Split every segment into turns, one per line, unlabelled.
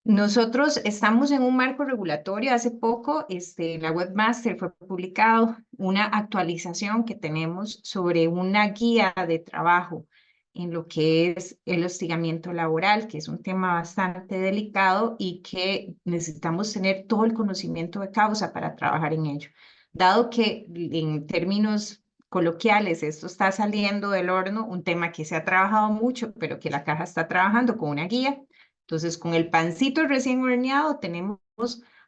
Nosotros estamos en un marco regulatorio. Hace poco, la Webmaster fue publicado una actualización que tenemos sobre una guía de trabajo en lo que es el hostigamiento laboral, que es un tema bastante delicado y que necesitamos tener todo el conocimiento de causa para trabajar en ello. Dado que en términos coloquiales esto está saliendo del horno, un tema que se ha trabajado mucho, pero que la caja está trabajando con una guía. Entonces, con el pancito recién horneado tenemos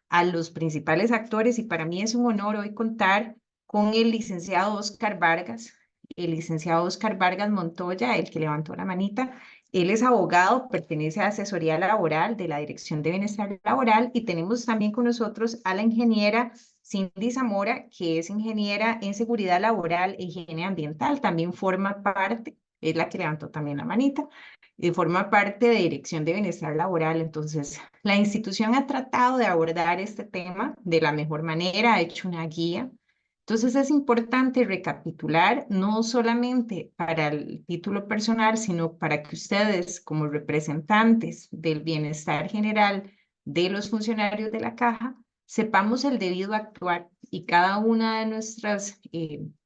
a los principales actores y para mí es un honor hoy contar con el licenciado Oscar Vargas, el licenciado Oscar Vargas Montoya, el que levantó la manita. Él es abogado, pertenece a asesoría laboral de la Dirección de Bienestar Laboral y tenemos también con nosotros a la ingeniera Cindy Zamora, que es ingeniera en seguridad laboral e higiene ambiental, también forma parte, es la que levantó también la manita y forma parte de Dirección de Bienestar Laboral. Entonces, la institución ha tratado de abordar este tema de la mejor manera, ha hecho una guía. Entonces, es importante recapitular, no solamente para el título personal, sino para que ustedes, como representantes del bienestar general de los funcionarios de la caja, sepamos el debido actuar y cada una de nuestras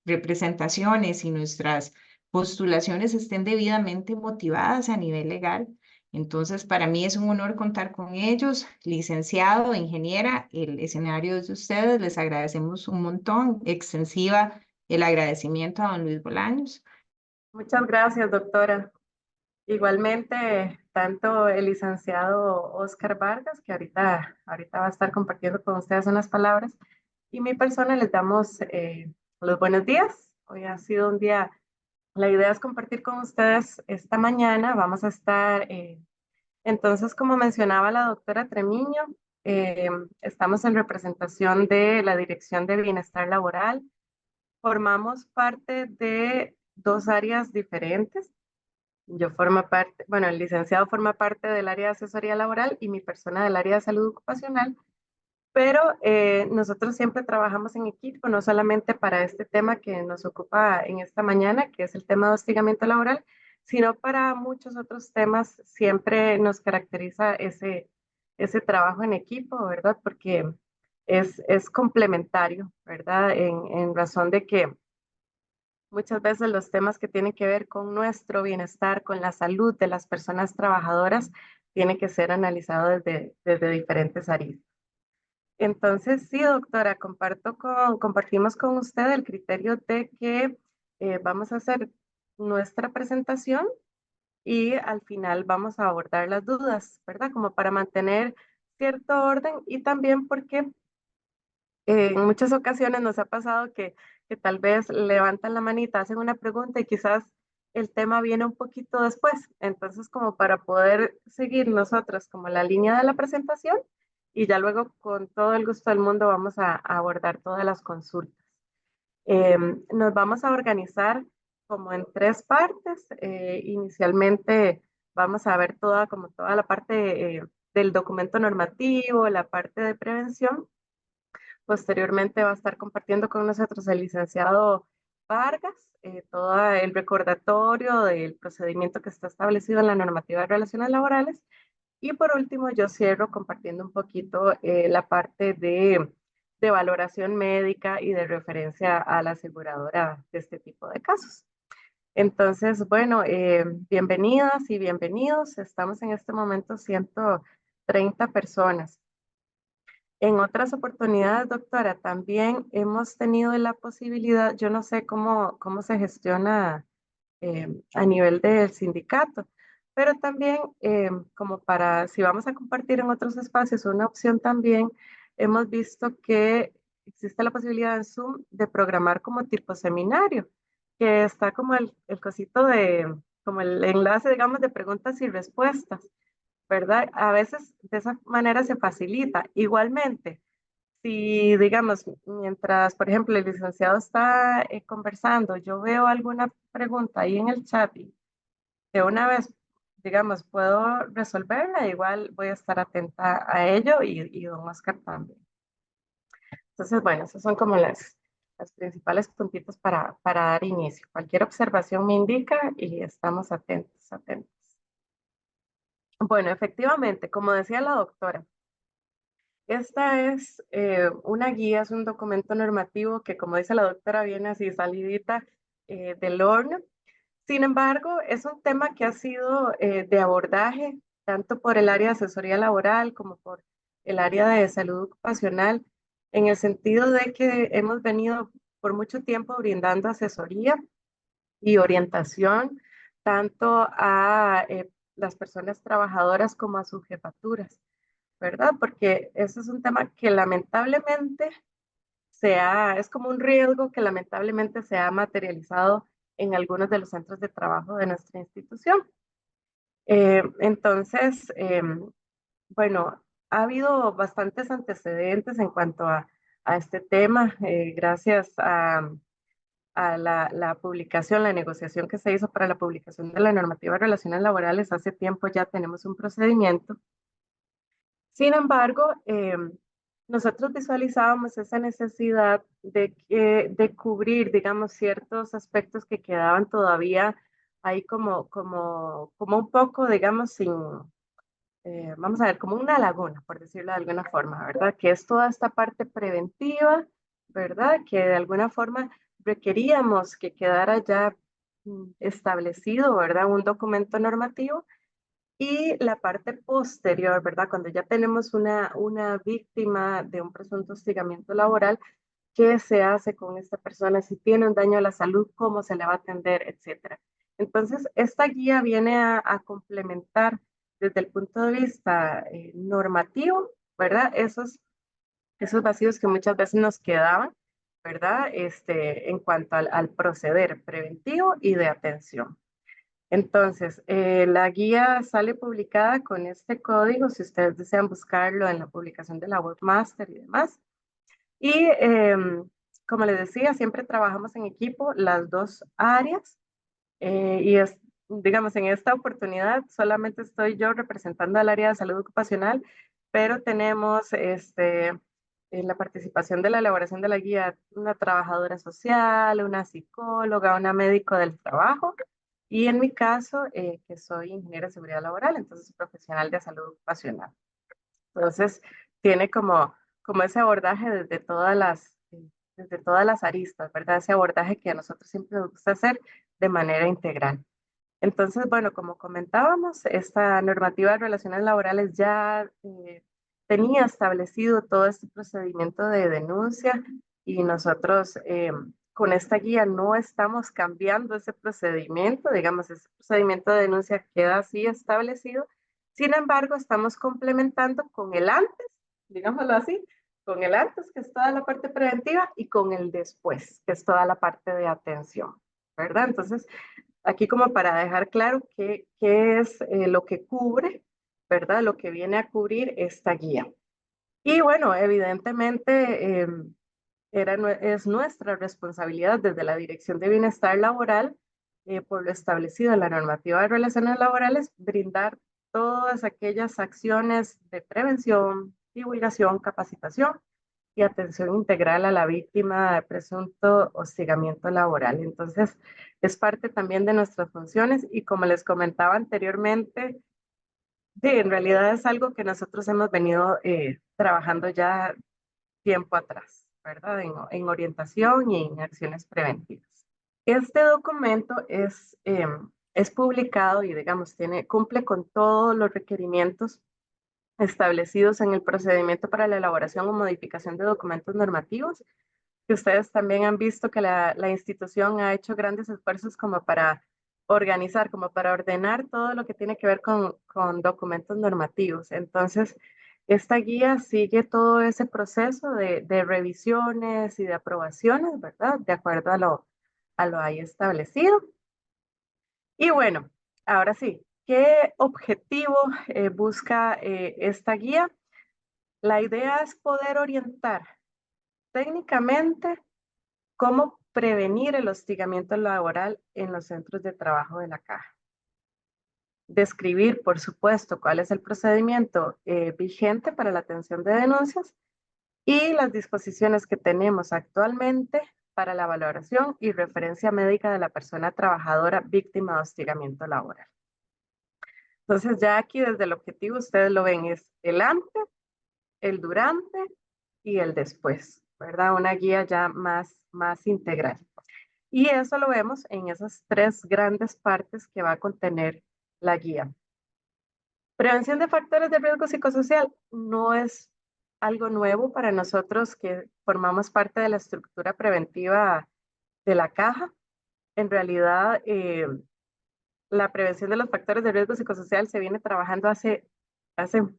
representaciones y nuestras postulaciones estén debidamente motivadas a nivel legal. Entonces, para mí es un honor contar con ellos. Licenciado, ingeniera, el escenario es de ustedes. Les agradecemos un montón. Extensiva el agradecimiento a don Luis Bolaños.
Muchas gracias, doctora. Igualmente, tanto el licenciado Oscar Vargas, que ahorita va a estar compartiendo con ustedes unas palabras, y mi persona les damos los buenos días. Hoy ha sido un día, la idea es compartir con ustedes esta mañana. Vamos a estar, entonces, como mencionaba la doctora Tremiño, eh, estamos en representación de la Dirección de Bienestar Laboral. Formamos parte de dos áreas diferentes. Yo formo parte, bueno, el licenciado forma parte del área de asesoría laboral y mi persona del área de salud ocupacional, pero nosotros siempre trabajamos en equipo, no solamente para este tema que nos ocupa en esta mañana, que es el tema de hostigamiento laboral, sino para muchos otros temas. Siempre nos caracteriza ese trabajo en equipo, ¿verdad? Porque es complementario, ¿verdad? En razón de que muchas veces los temas que tienen que ver con nuestro bienestar, con la salud de las personas trabajadoras, tienen que ser analizados desde diferentes aristas. Entonces, sí, doctora, compartimos con usted el criterio de que vamos a hacer nuestra presentación y al final vamos a abordar las dudas, ¿verdad? Como para mantener cierto orden y también porque en muchas ocasiones nos ha pasado que tal vez levantan la manita, hacen una pregunta y quizás el tema viene un poquito después. Entonces, como para poder seguir nosotros como la línea de la presentación y ya luego con todo el gusto del mundo vamos a abordar todas las consultas. Nos vamos a organizar como en tres partes. Inicialmente vamos a ver como toda la parte del documento normativo, la parte de prevención. Posteriormente va a estar compartiendo con nosotros el licenciado Vargas, todo el recordatorio del procedimiento que está establecido en la normativa de relaciones laborales. Y por último, yo cierro compartiendo un poquito la parte de valoración médica y de referencia a la aseguradora de este tipo de casos. Entonces, bueno, bienvenidas y bienvenidos. Estamos en este momento 130 personas. En otras oportunidades, doctora, también hemos tenido la posibilidad, yo no sé cómo se gestiona a nivel del sindicato, pero también como para, si vamos a compartir en otros espacios, una opción también, hemos visto que existe la posibilidad en Zoom de programar como tipo seminario, que está como el cosito como el enlace, digamos, de preguntas y respuestas. ¿Verdad? A veces de esa manera se facilita. Igualmente, si digamos, mientras, por ejemplo, el licenciado está conversando, yo veo alguna pregunta ahí en el chat y de una vez, digamos, puedo resolverla, igual voy a estar atenta a ello y don Oscar también. Entonces, bueno, esos son como las principales puntitos para dar inicio. Cualquier observación me indica y estamos atentos, atentos. Bueno, efectivamente, como decía la doctora, esta es una guía, es un documento normativo que, como dice la doctora, viene así salidita del horno. Sin embargo, es un tema que ha sido de abordaje tanto por el área de asesoría laboral como por el área de salud ocupacional, en el sentido de que hemos venido por mucho tiempo brindando asesoría y orientación tanto a las personas trabajadoras como a sus jefaturas, ¿verdad? Porque ese es un tema que lamentablemente es como un riesgo que lamentablemente se ha materializado en algunos de los centros de trabajo de nuestra institución. Entonces, bueno, ha habido bastantes antecedentes en cuanto a este tema, gracias a la publicación, la negociación que se hizo para la publicación de la normativa de relaciones laborales. Hace tiempo ya tenemos un procedimiento. Sin embargo, nosotros visualizábamos esa necesidad de cubrir, digamos, ciertos aspectos que quedaban todavía ahí como un poco, digamos, sin, vamos a ver, como una laguna, por decirlo de alguna forma, ¿verdad? Que es toda esta parte preventiva, ¿verdad? Que de alguna forma requeríamos que quedara ya establecido, ¿verdad? Un documento normativo y la parte posterior, ¿verdad? Cuando ya tenemos una víctima de un presunto hostigamiento laboral, ¿qué se hace con esta persona? Si tiene un daño a la salud, ¿cómo se le va a atender, etcétera? Entonces, esta guía viene a complementar desde el punto de vista normativo, ¿verdad? Esos vacíos que muchas veces nos quedaban, ¿verdad? En cuanto al proceder preventivo y de atención. Entonces, la guía sale publicada con este código, si ustedes desean buscarlo en la publicación de la webmaster y demás. Y como les decía, siempre trabajamos en equipo las dos áreas y digamos, en esta oportunidad solamente estoy yo representando al área de salud ocupacional, pero tenemos en la participación de la elaboración de la guía una trabajadora social, una psicóloga, una médico del trabajo y en mi caso, que soy ingeniera de seguridad laboral, entonces profesional de salud ocupacional. Entonces, tiene como ese abordaje desde todas las aristas, ¿verdad? Ese abordaje que a nosotros siempre nos gusta hacer de manera integral. Entonces, bueno, como comentábamos, esta normativa de relaciones laborales ya tenía establecido todo este procedimiento de denuncia y nosotros con esta guía no estamos cambiando ese procedimiento, digamos, ese procedimiento de denuncia queda así establecido. Sin embargo, estamos complementando con el antes, digámoslo así, con el antes, que es toda la parte preventiva, y con el después, que es toda la parte de atención, ¿verdad? Entonces, aquí como para dejar claro qué es lo que cubre, ¿verdad? Lo que viene a cubrir esta guía. Y bueno, evidentemente es nuestra responsabilidad desde la Dirección de Bienestar Laboral, por lo establecido en la normativa de relaciones laborales, brindar todas aquellas acciones de prevención, divulgación, capacitación y atención integral a la víctima de presunto hostigamiento laboral. Entonces, es parte también de nuestras funciones y como les comentaba anteriormente, en realidad es algo que nosotros hemos venido trabajando ya tiempo atrás, ¿verdad? En orientación y en acciones preventivas. Este documento es publicado y, digamos, cumple con todos los requerimientos establecidos en el procedimiento para la elaboración o modificación de documentos normativos, que ustedes también han visto que la institución ha hecho grandes esfuerzos como para organizar, como para ordenar todo lo que tiene que ver con documentos normativos. Entonces, esta guía sigue todo ese proceso de revisiones y de aprobaciones, ¿verdad? De acuerdo a lo ahí establecido. Y bueno, ahora sí, ¿qué objetivo busca esta guía? La idea es poder orientar técnicamente cómo prevenir el hostigamiento laboral en los centros de trabajo de la Caja. Describir, por supuesto, cuál es el procedimiento vigente para la atención de denuncias y las disposiciones que tenemos actualmente para la valoración y referencia médica de la persona trabajadora víctima de hostigamiento laboral. Entonces ya aquí desde el objetivo ustedes lo ven, es el antes, el durante y el después, ¿verdad? Una guía ya más integral. Y eso lo vemos en esas tres grandes partes que va a contener la guía. Prevención de factores de riesgo psicosocial no es algo nuevo para nosotros que formamos parte de la estructura preventiva de la caja. En realidad, la prevención de los factores de riesgo psicosocial se viene trabajando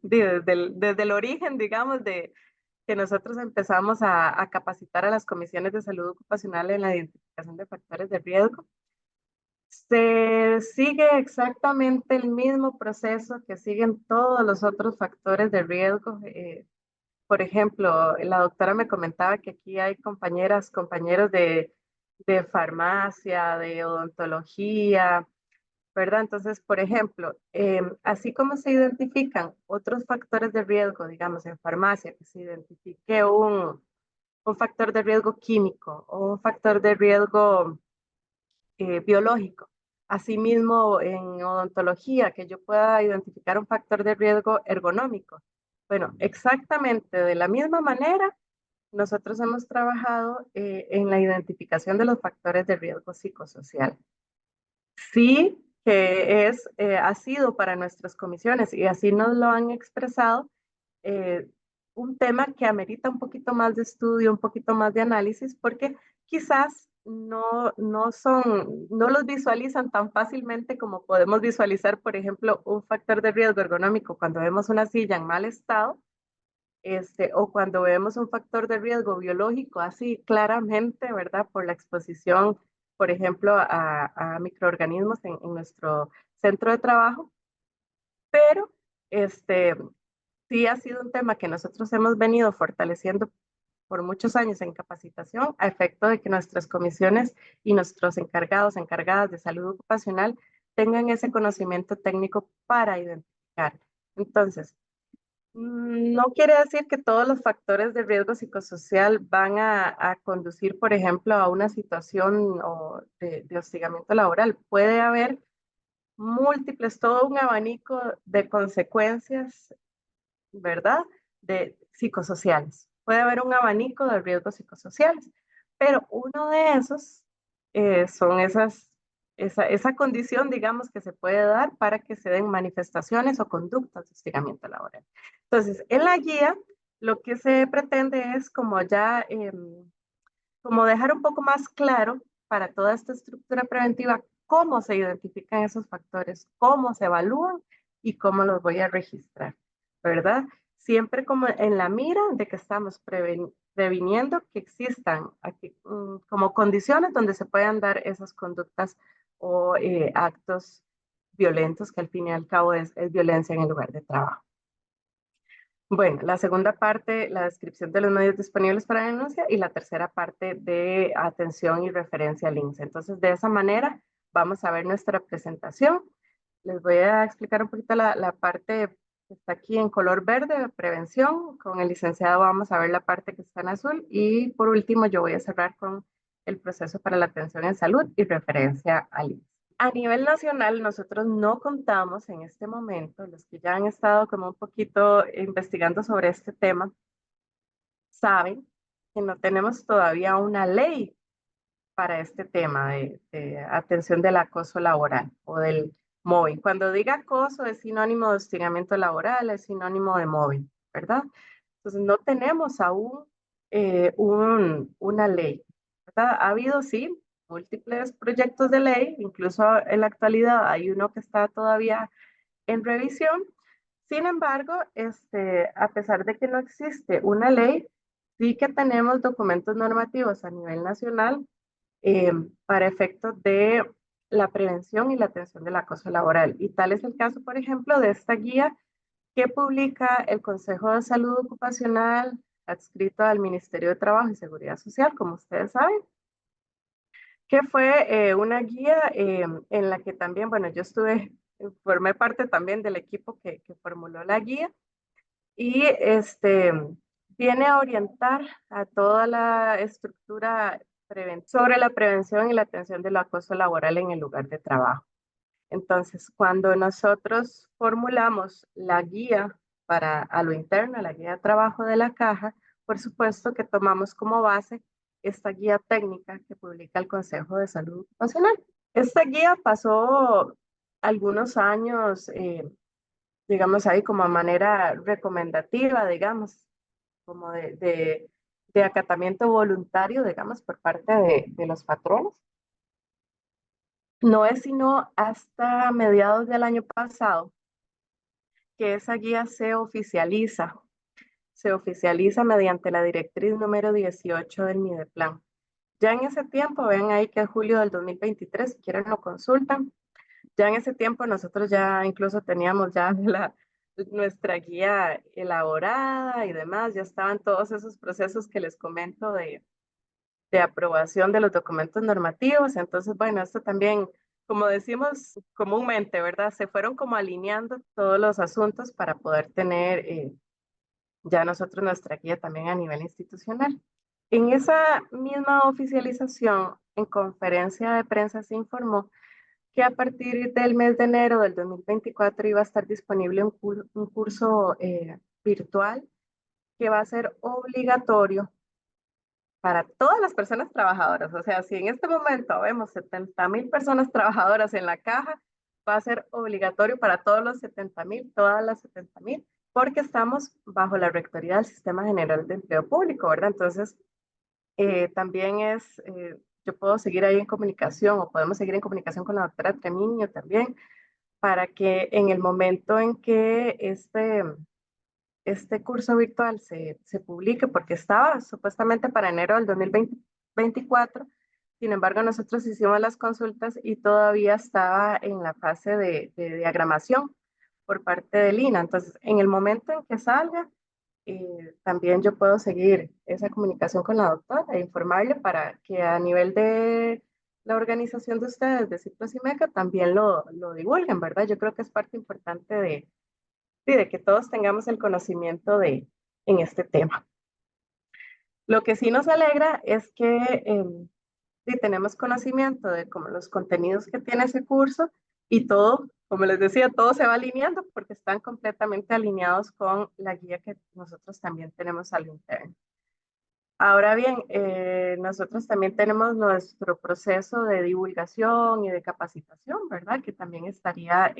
desde el origen, digamos, de que nosotros empezamos a capacitar a las comisiones de salud ocupacional en la identificación de factores de riesgo. Se sigue exactamente el mismo proceso que siguen todos los otros factores de riesgo. Por ejemplo, la doctora me comentaba que aquí hay compañeras, compañeros de farmacia, de odontología, ¿verdad? Entonces, por ejemplo, así como se identifican otros factores de riesgo, digamos, en farmacia, que se identifique un factor de riesgo químico o un factor de riesgo biológico. Asimismo, en odontología, que yo pueda identificar un factor de riesgo ergonómico. Bueno, exactamente de la misma manera, nosotros hemos trabajado en la identificación de los factores de riesgo psicosocial. Sí, que ha sido para nuestras comisiones y así nos lo han expresado, eh, un tema que amerita un poquito más de estudio, un poquito más de análisis, porque quizás no los visualizan tan fácilmente como podemos visualizar, por ejemplo, un factor de riesgo ergonómico cuando vemos una silla en mal estado, o cuando vemos un factor de riesgo biológico así claramente, ¿verdad? Por la exposición, por ejemplo, a microorganismos en nuestro centro de trabajo, pero este, sí ha sido un tema que nosotros hemos venido fortaleciendo por muchos años en capacitación a efecto de que nuestras comisiones y nuestros encargados, encargadas de salud ocupacional tengan ese conocimiento técnico para identificar. Entonces, no quiere decir que todos los factores de riesgo psicosocial van a conducir, por ejemplo, a una situación de hostigamiento laboral. Puede haber múltiples, todo un abanico de consecuencias, ¿verdad? De psicosociales. Puede haber un abanico de riesgos psicosociales, pero uno de esos son esa condición, digamos, que se puede dar para que se den manifestaciones o conductas de hostigamiento laboral. Entonces, en la guía, lo que se pretende es como ya, como dejar un poco más claro para toda esta estructura preventiva cómo se identifican esos factores, cómo se evalúan y cómo los voy a registrar, ¿verdad? Siempre como en la mira de que estamos previniendo que existan aquí, como condiciones donde se puedan dar esas conductas o actos violentos que al fin y al cabo es violencia en el lugar de trabajo. Bueno, la segunda parte, la descripción de los medios disponibles para denuncia y la tercera parte de atención y referencia a links. Entonces, de esa manera vamos a ver nuestra presentación. Les voy a explicar un poquito la parte que está aquí en color verde de prevención. Con el licenciado vamos a ver la parte que está en azul y por último yo voy a cerrar con el proceso para la atención en salud y referencia a links. A nivel nacional, nosotros no contamos en este momento, los que ya han estado como un poquito investigando sobre este tema, saben que no tenemos todavía una ley para este tema de atención del acoso laboral o del mobbing. Cuando diga acoso es sinónimo de hostigamiento laboral, es sinónimo de mobbing, ¿verdad? Entonces no tenemos aún una ley, ¿verdad? Ha habido, sí, múltiples proyectos de ley, incluso en la actualidad hay uno que está todavía en revisión. Sin embargo, a pesar de que no existe una ley, sí que tenemos documentos normativos a nivel nacional para efectos de la prevención y la atención del acoso laboral. Y tal es el caso, por ejemplo, de esta guía que publica el Consejo de Salud Ocupacional adscrito al Ministerio de Trabajo y Seguridad Social, como ustedes saben, que fue una guía en la que también, bueno, yo formé parte también del equipo que formuló la guía y viene a orientar a toda la estructura sobre la prevención y la atención del acoso laboral en el lugar de trabajo. Entonces, cuando nosotros formulamos la guía a lo interno, la guía de trabajo de la caja, por supuesto que tomamos como base esta guía técnica que publica el Consejo de Salud Ocupacional. Esta guía pasó algunos años, digamos ahí como a manera recomendativa, digamos, como de acatamiento voluntario, digamos, por parte de los patronos. No es sino hasta mediados del año pasado que esa guía se oficializa mediante la directriz número 18 del Mideplan. Ya en ese tiempo, ven ahí que es julio del 2023, si quieren lo consultan, ya en ese tiempo nosotros ya incluso teníamos ya nuestra guía elaborada y demás, ya estaban todos esos procesos que les comento de aprobación de los documentos normativos. Entonces, bueno, esto también, como decimos comúnmente, ¿verdad? Se fueron como alineando todos los asuntos para poder tener ya nosotros nuestra guía también a nivel institucional. En esa misma oficialización, en conferencia de prensa se informó que a partir del mes de enero del 2024 iba a estar disponible un curso virtual que va a ser obligatorio para todas las personas trabajadoras. O sea, si en este momento vemos 70,000 personas trabajadoras en la caja, va a ser obligatorio para todos los 70,000, todas las 70,000, porque estamos bajo la rectoría del Sistema General de Empleo Público, ¿verdad? Entonces, también yo puedo seguir ahí en comunicación o podemos seguir en comunicación con la doctora Tremiño también, para que en el momento en que este curso virtual se publique, porque estaba supuestamente para enero del 2024, sin embargo nosotros hicimos las consultas y todavía estaba en la fase de diagramación por parte del INA. Entonces, en el momento en que salga, también yo puedo seguir esa comunicación con la doctora e informarle para que a nivel de la organización de ustedes, de Cipros y Meca, también lo divulguen, ¿verdad? Yo creo que es parte importante de que todos tengamos el conocimiento en este tema. Lo que sí nos alegra es que tenemos conocimiento de como los contenidos que tiene ese curso y todo, como les decía, todo se va alineando porque están completamente alineados con la guía que nosotros también tenemos al interno. Ahora bien, nosotros también tenemos nuestro proceso de divulgación y de capacitación, ¿verdad? Que también estaría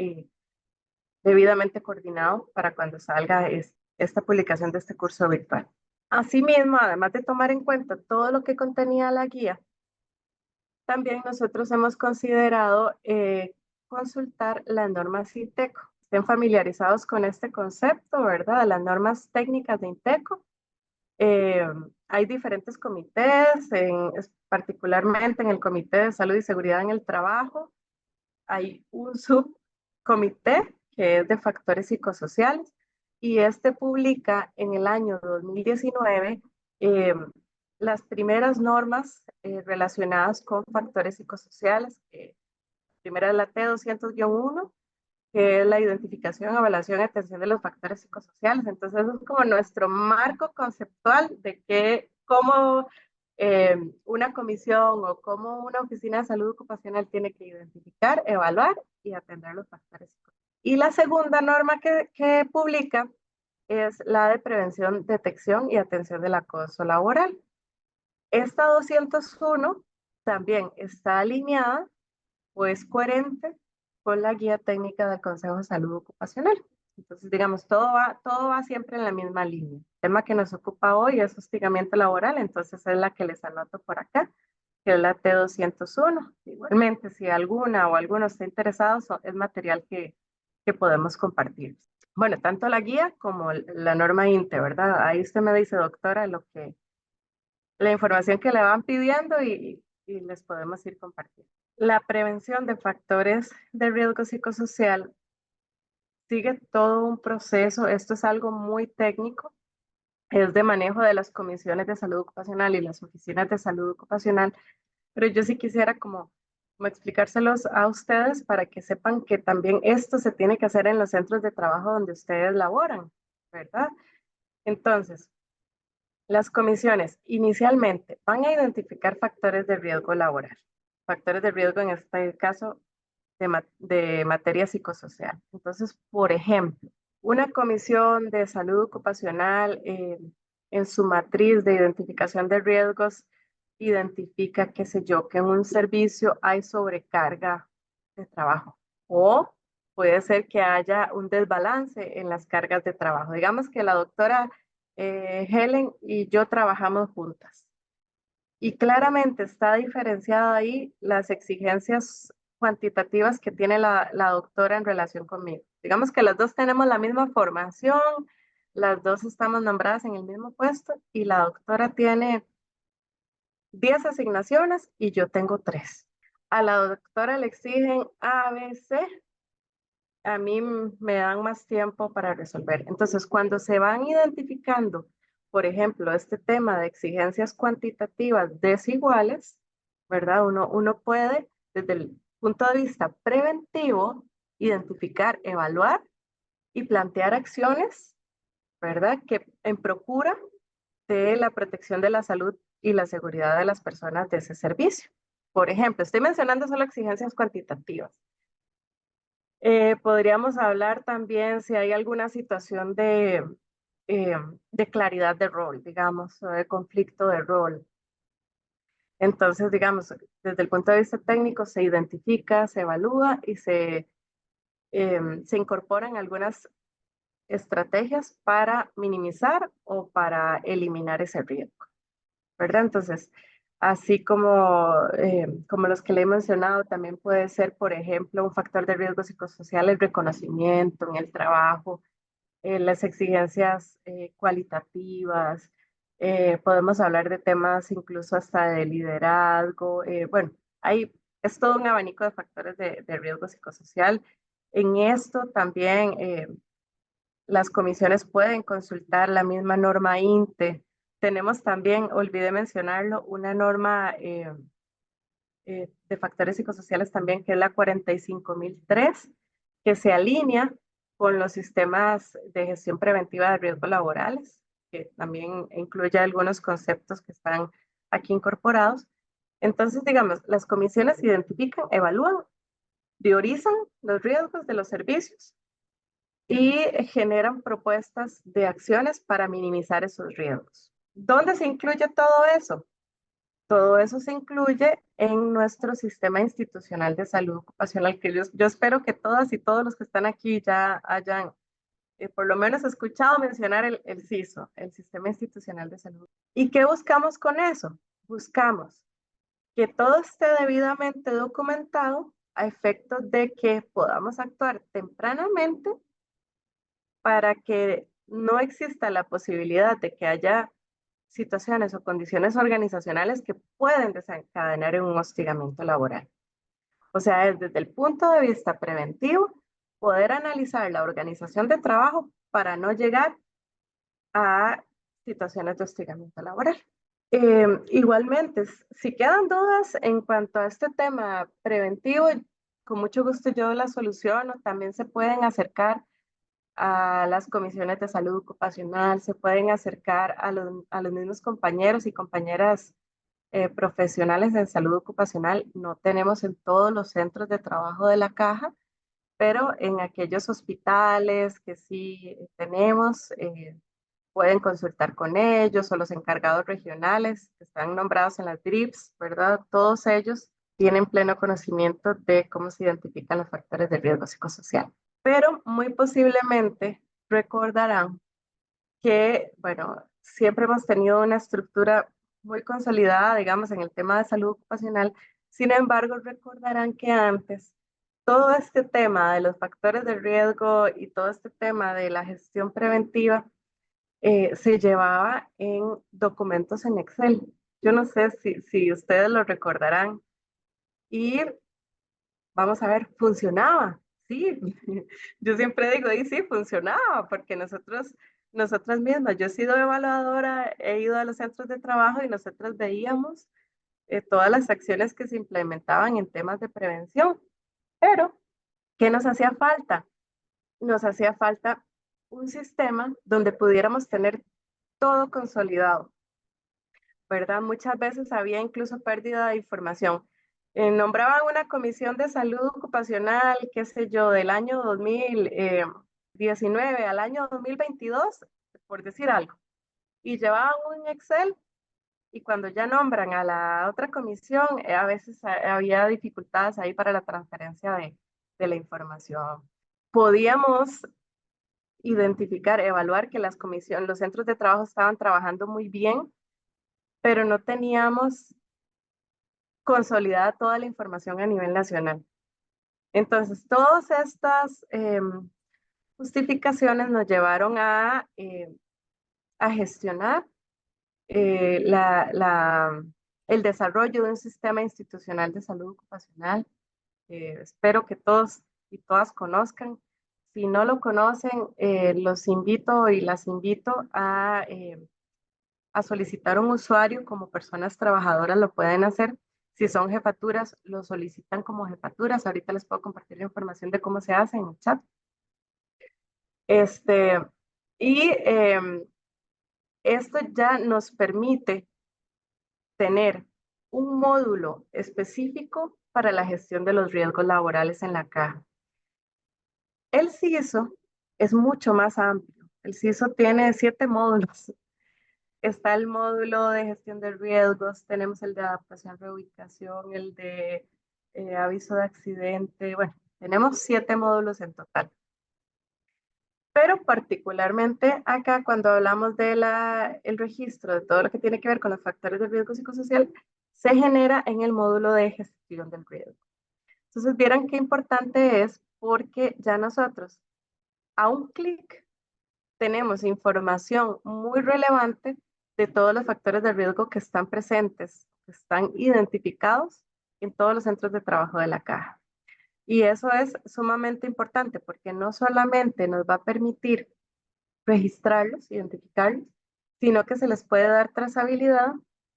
debidamente coordinado para cuando salga esta publicación de este curso virtual. Asimismo, además de tomar en cuenta todo lo que contenía la guía, también nosotros hemos considerado consultar las normas INTECO. Estén familiarizados con este concepto, ¿verdad? Las normas técnicas de INTECO. Hay diferentes comités, particularmente en el Comité de Salud y Seguridad en el Trabajo. Hay un subcomité que es de factores psicosociales y este publica en el año 2019 las primeras normas relacionadas con factores psicosociales. Primera es la T200-1, que es la identificación, evaluación y atención de los factores psicosociales. Entonces, eso es como nuestro marco conceptual de cómo una comisión o cómo una oficina de salud ocupacional tiene que identificar, evaluar y atender los factores psicosociales. Y la segunda norma que publica es la de prevención, detección y atención del acoso laboral. Esta 201 también está alineada o es coherente con la guía técnica del Consejo de Salud Ocupacional. Entonces, digamos, todo va siempre en la misma línea. El tema que nos ocupa hoy es hostigamiento laboral, entonces es la que les anoto por acá, que es la T201. Igualmente, si alguna o alguno está interesado, es material que podemos compartir. Bueno, tanto la guía como la norma INTE, ¿verdad? Ahí usted me dice, doctora, la información que le van pidiendo y les podemos ir compartiendo. La prevención de factores de riesgo psicosocial sigue todo un proceso. Esto es algo muy técnico. Es de manejo de las comisiones de salud ocupacional y las oficinas de salud ocupacional. Pero yo sí quisiera como explicárselos a ustedes para que sepan que también esto se tiene que hacer en los centros de trabajo donde ustedes laboran, ¿verdad? Entonces, las comisiones inicialmente van a identificar factores de riesgo laboral. Factores de riesgo en este caso de materia psicosocial. Entonces, por ejemplo, una comisión de salud ocupacional en su matriz de identificación de riesgos identifica, qué sé yo, que en un servicio hay sobrecarga de trabajo o puede ser que haya un desbalance en las cargas de trabajo. Digamos que la doctora Helen y yo trabajamos juntas y claramente está diferenciada ahí las exigencias cuantitativas que tiene la doctora en relación conmigo. Digamos que las dos tenemos la misma formación, las dos estamos nombradas en el mismo puesto y la doctora tiene 10 asignaciones y yo tengo 3. A la doctora le exigen A, B, C, a mí me dan más tiempo para resolver. Entonces, cuando se van identificando, por ejemplo, este tema de exigencias cuantitativas desiguales, ¿verdad? Uno puede, desde el punto de vista preventivo, identificar, evaluar y plantear acciones, ¿verdad? Que en procura de la protección de la salud y la seguridad de las personas de ese servicio. Por ejemplo, estoy mencionando solo exigencias cuantitativas. Podríamos hablar también si hay alguna situación de claridad de rol, digamos, o de conflicto de rol. Entonces, digamos, desde el punto de vista técnico se identifica, se evalúa y se incorporan algunas estrategias para minimizar o para eliminar ese riesgo, ¿verdad? Entonces, así como los que le he mencionado, también puede ser, por ejemplo, un factor de riesgo psicosocial, el reconocimiento en el trabajo, las exigencias cualitativas, podemos hablar de temas incluso hasta de liderazgo, bueno, es todo un abanico de factores de riesgo psicosocial. En esto también las comisiones pueden consultar la misma norma INTE. Tenemos también, olvidé mencionarlo, una norma de factores psicosociales también, que es la 45003, que se alinea con los sistemas de gestión preventiva de riesgos laborales, que también incluye algunos conceptos que están aquí incorporados. Entonces, digamos, las comisiones identifican, evalúan, priorizan los riesgos de los servicios y generan propuestas de acciones para minimizar esos riesgos. ¿Dónde se incluye todo eso? Todo eso se incluye en nuestro sistema institucional de salud ocupacional, que yo espero que todas y todos los que están aquí ya hayan por lo menos escuchado mencionar el CISO, el Sistema Institucional de Salud. ¿Y qué buscamos con eso? Buscamos que todo esté debidamente documentado a efectos de que podamos actuar tempranamente para que no exista la posibilidad de que haya situaciones o condiciones organizacionales que pueden desencadenar en un hostigamiento laboral. O sea, es desde el punto de vista preventivo, poder analizar la organización de trabajo para no llegar a situaciones de hostigamiento laboral. Igualmente, si quedan dudas en cuanto a este tema preventivo, con mucho gusto yo la soluciono. También se pueden acercar a las comisiones de salud ocupacional, se pueden acercar a los mismos compañeros y compañeras profesionales en salud ocupacional. No tenemos en todos los centros de trabajo de la caja, pero en aquellos hospitales que sí tenemos, pueden consultar con ellos o los encargados regionales que están nombrados en las DRIPS, ¿verdad? Todos ellos tienen pleno conocimiento de cómo se identifican los factores de riesgo psicosocial. Pero muy posiblemente recordarán que, bueno, siempre hemos tenido una estructura muy consolidada, digamos, en el tema de salud ocupacional. Sin embargo, recordarán que antes todo este tema de los factores de riesgo y todo este tema de la gestión preventiva se llevaba en documentos en Excel. Yo no sé si ustedes lo recordarán. Y vamos a ver, funcionaba, sí. Yo siempre digo, y sí, funcionaba, porque nosotras mismas, yo he sido evaluadora, he ido a los centros de trabajo y nosotras veíamos todas las acciones que se implementaban en temas de prevención. Pero, ¿qué nos hacía falta? Nos hacía falta un sistema donde pudiéramos tener todo consolidado, ¿verdad? Muchas veces había incluso pérdida de información. Nombraban una comisión de salud ocupacional, qué sé yo, del año 2019 al año 2022, por decir algo, y llevaban un Excel y cuando ya nombran a la otra comisión, a veces había dificultades ahí para la transferencia de la información. Podíamos identificar, evaluar que las comisiones, los centros de trabajo estaban trabajando muy bien, pero no teníamos consolidada toda la información a nivel nacional. Entonces, todas estas justificaciones nos llevaron a gestionar el desarrollo de un sistema institucional de salud ocupacional. Espero que todos y todas conozcan. Si no lo conocen, los invito y las invito a solicitar un usuario como personas trabajadoras lo pueden hacer. Si son jefaturas, lo solicitan como jefaturas. Ahorita les puedo compartir la información de cómo se hace en el chat. Este, y esto ya nos permite tener un módulo específico para la gestión de los riesgos laborales en la caja. El CISO es mucho más amplio. El CISO tiene 7 módulos. Está el módulo de gestión de riesgos, tenemos el de adaptación, reubicación, el de aviso de accidente. Bueno, tenemos 7 módulos en total. Pero particularmente acá, cuando hablamos de el registro de todo lo que tiene que ver con los factores de riesgo psicosocial, se genera en el módulo de gestión del riesgo. Entonces, vieran qué importante es porque ya nosotros, a un clic, tenemos información muy relevante de todos los factores de riesgo que están presentes, que están identificados en todos los centros de trabajo de la caja. Y eso es sumamente importante porque no solamente nos va a permitir registrarlos, identificarlos, sino que se les puede dar trazabilidad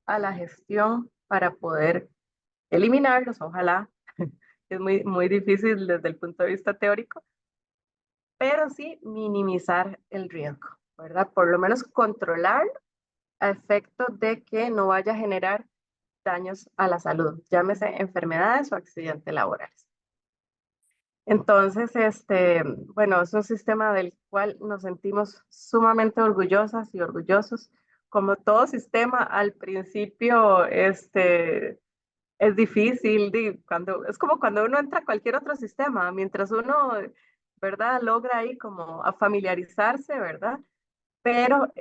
a la gestión para poder eliminarlos, ojalá. Es muy difícil desde el punto de vista teórico, pero sí minimizar el riesgo, ¿verdad? Por lo menos controlar a efecto de que no vaya a generar daños a la salud, llámese enfermedades o accidentes laborales. Entonces, bueno, es un sistema del cual nos sentimos sumamente orgullosas y orgullosos. Como todo sistema, al principio, es difícil, es como cuando uno entra a cualquier otro sistema, mientras uno, ¿verdad? Logra ahí como a familiarizarse, ¿verdad? Pero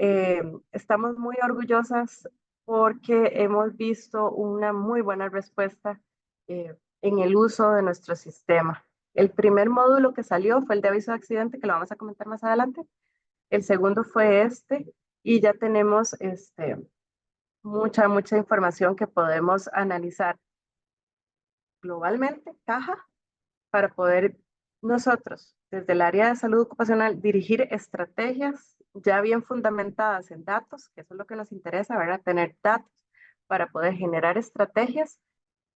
estamos muy orgullosas porque hemos visto una muy buena respuesta en el uso de nuestro sistema. El primer módulo que salió fue el de aviso de accidente, que lo vamos a comentar más adelante. El segundo fue y ya tenemos mucha información que podemos analizar globalmente, caja, para poder nosotros, desde el área de salud ocupacional, dirigir estrategias ya bien fundamentadas en datos, que eso es lo que nos interesa, ¿verdad? Tener datos para poder generar estrategias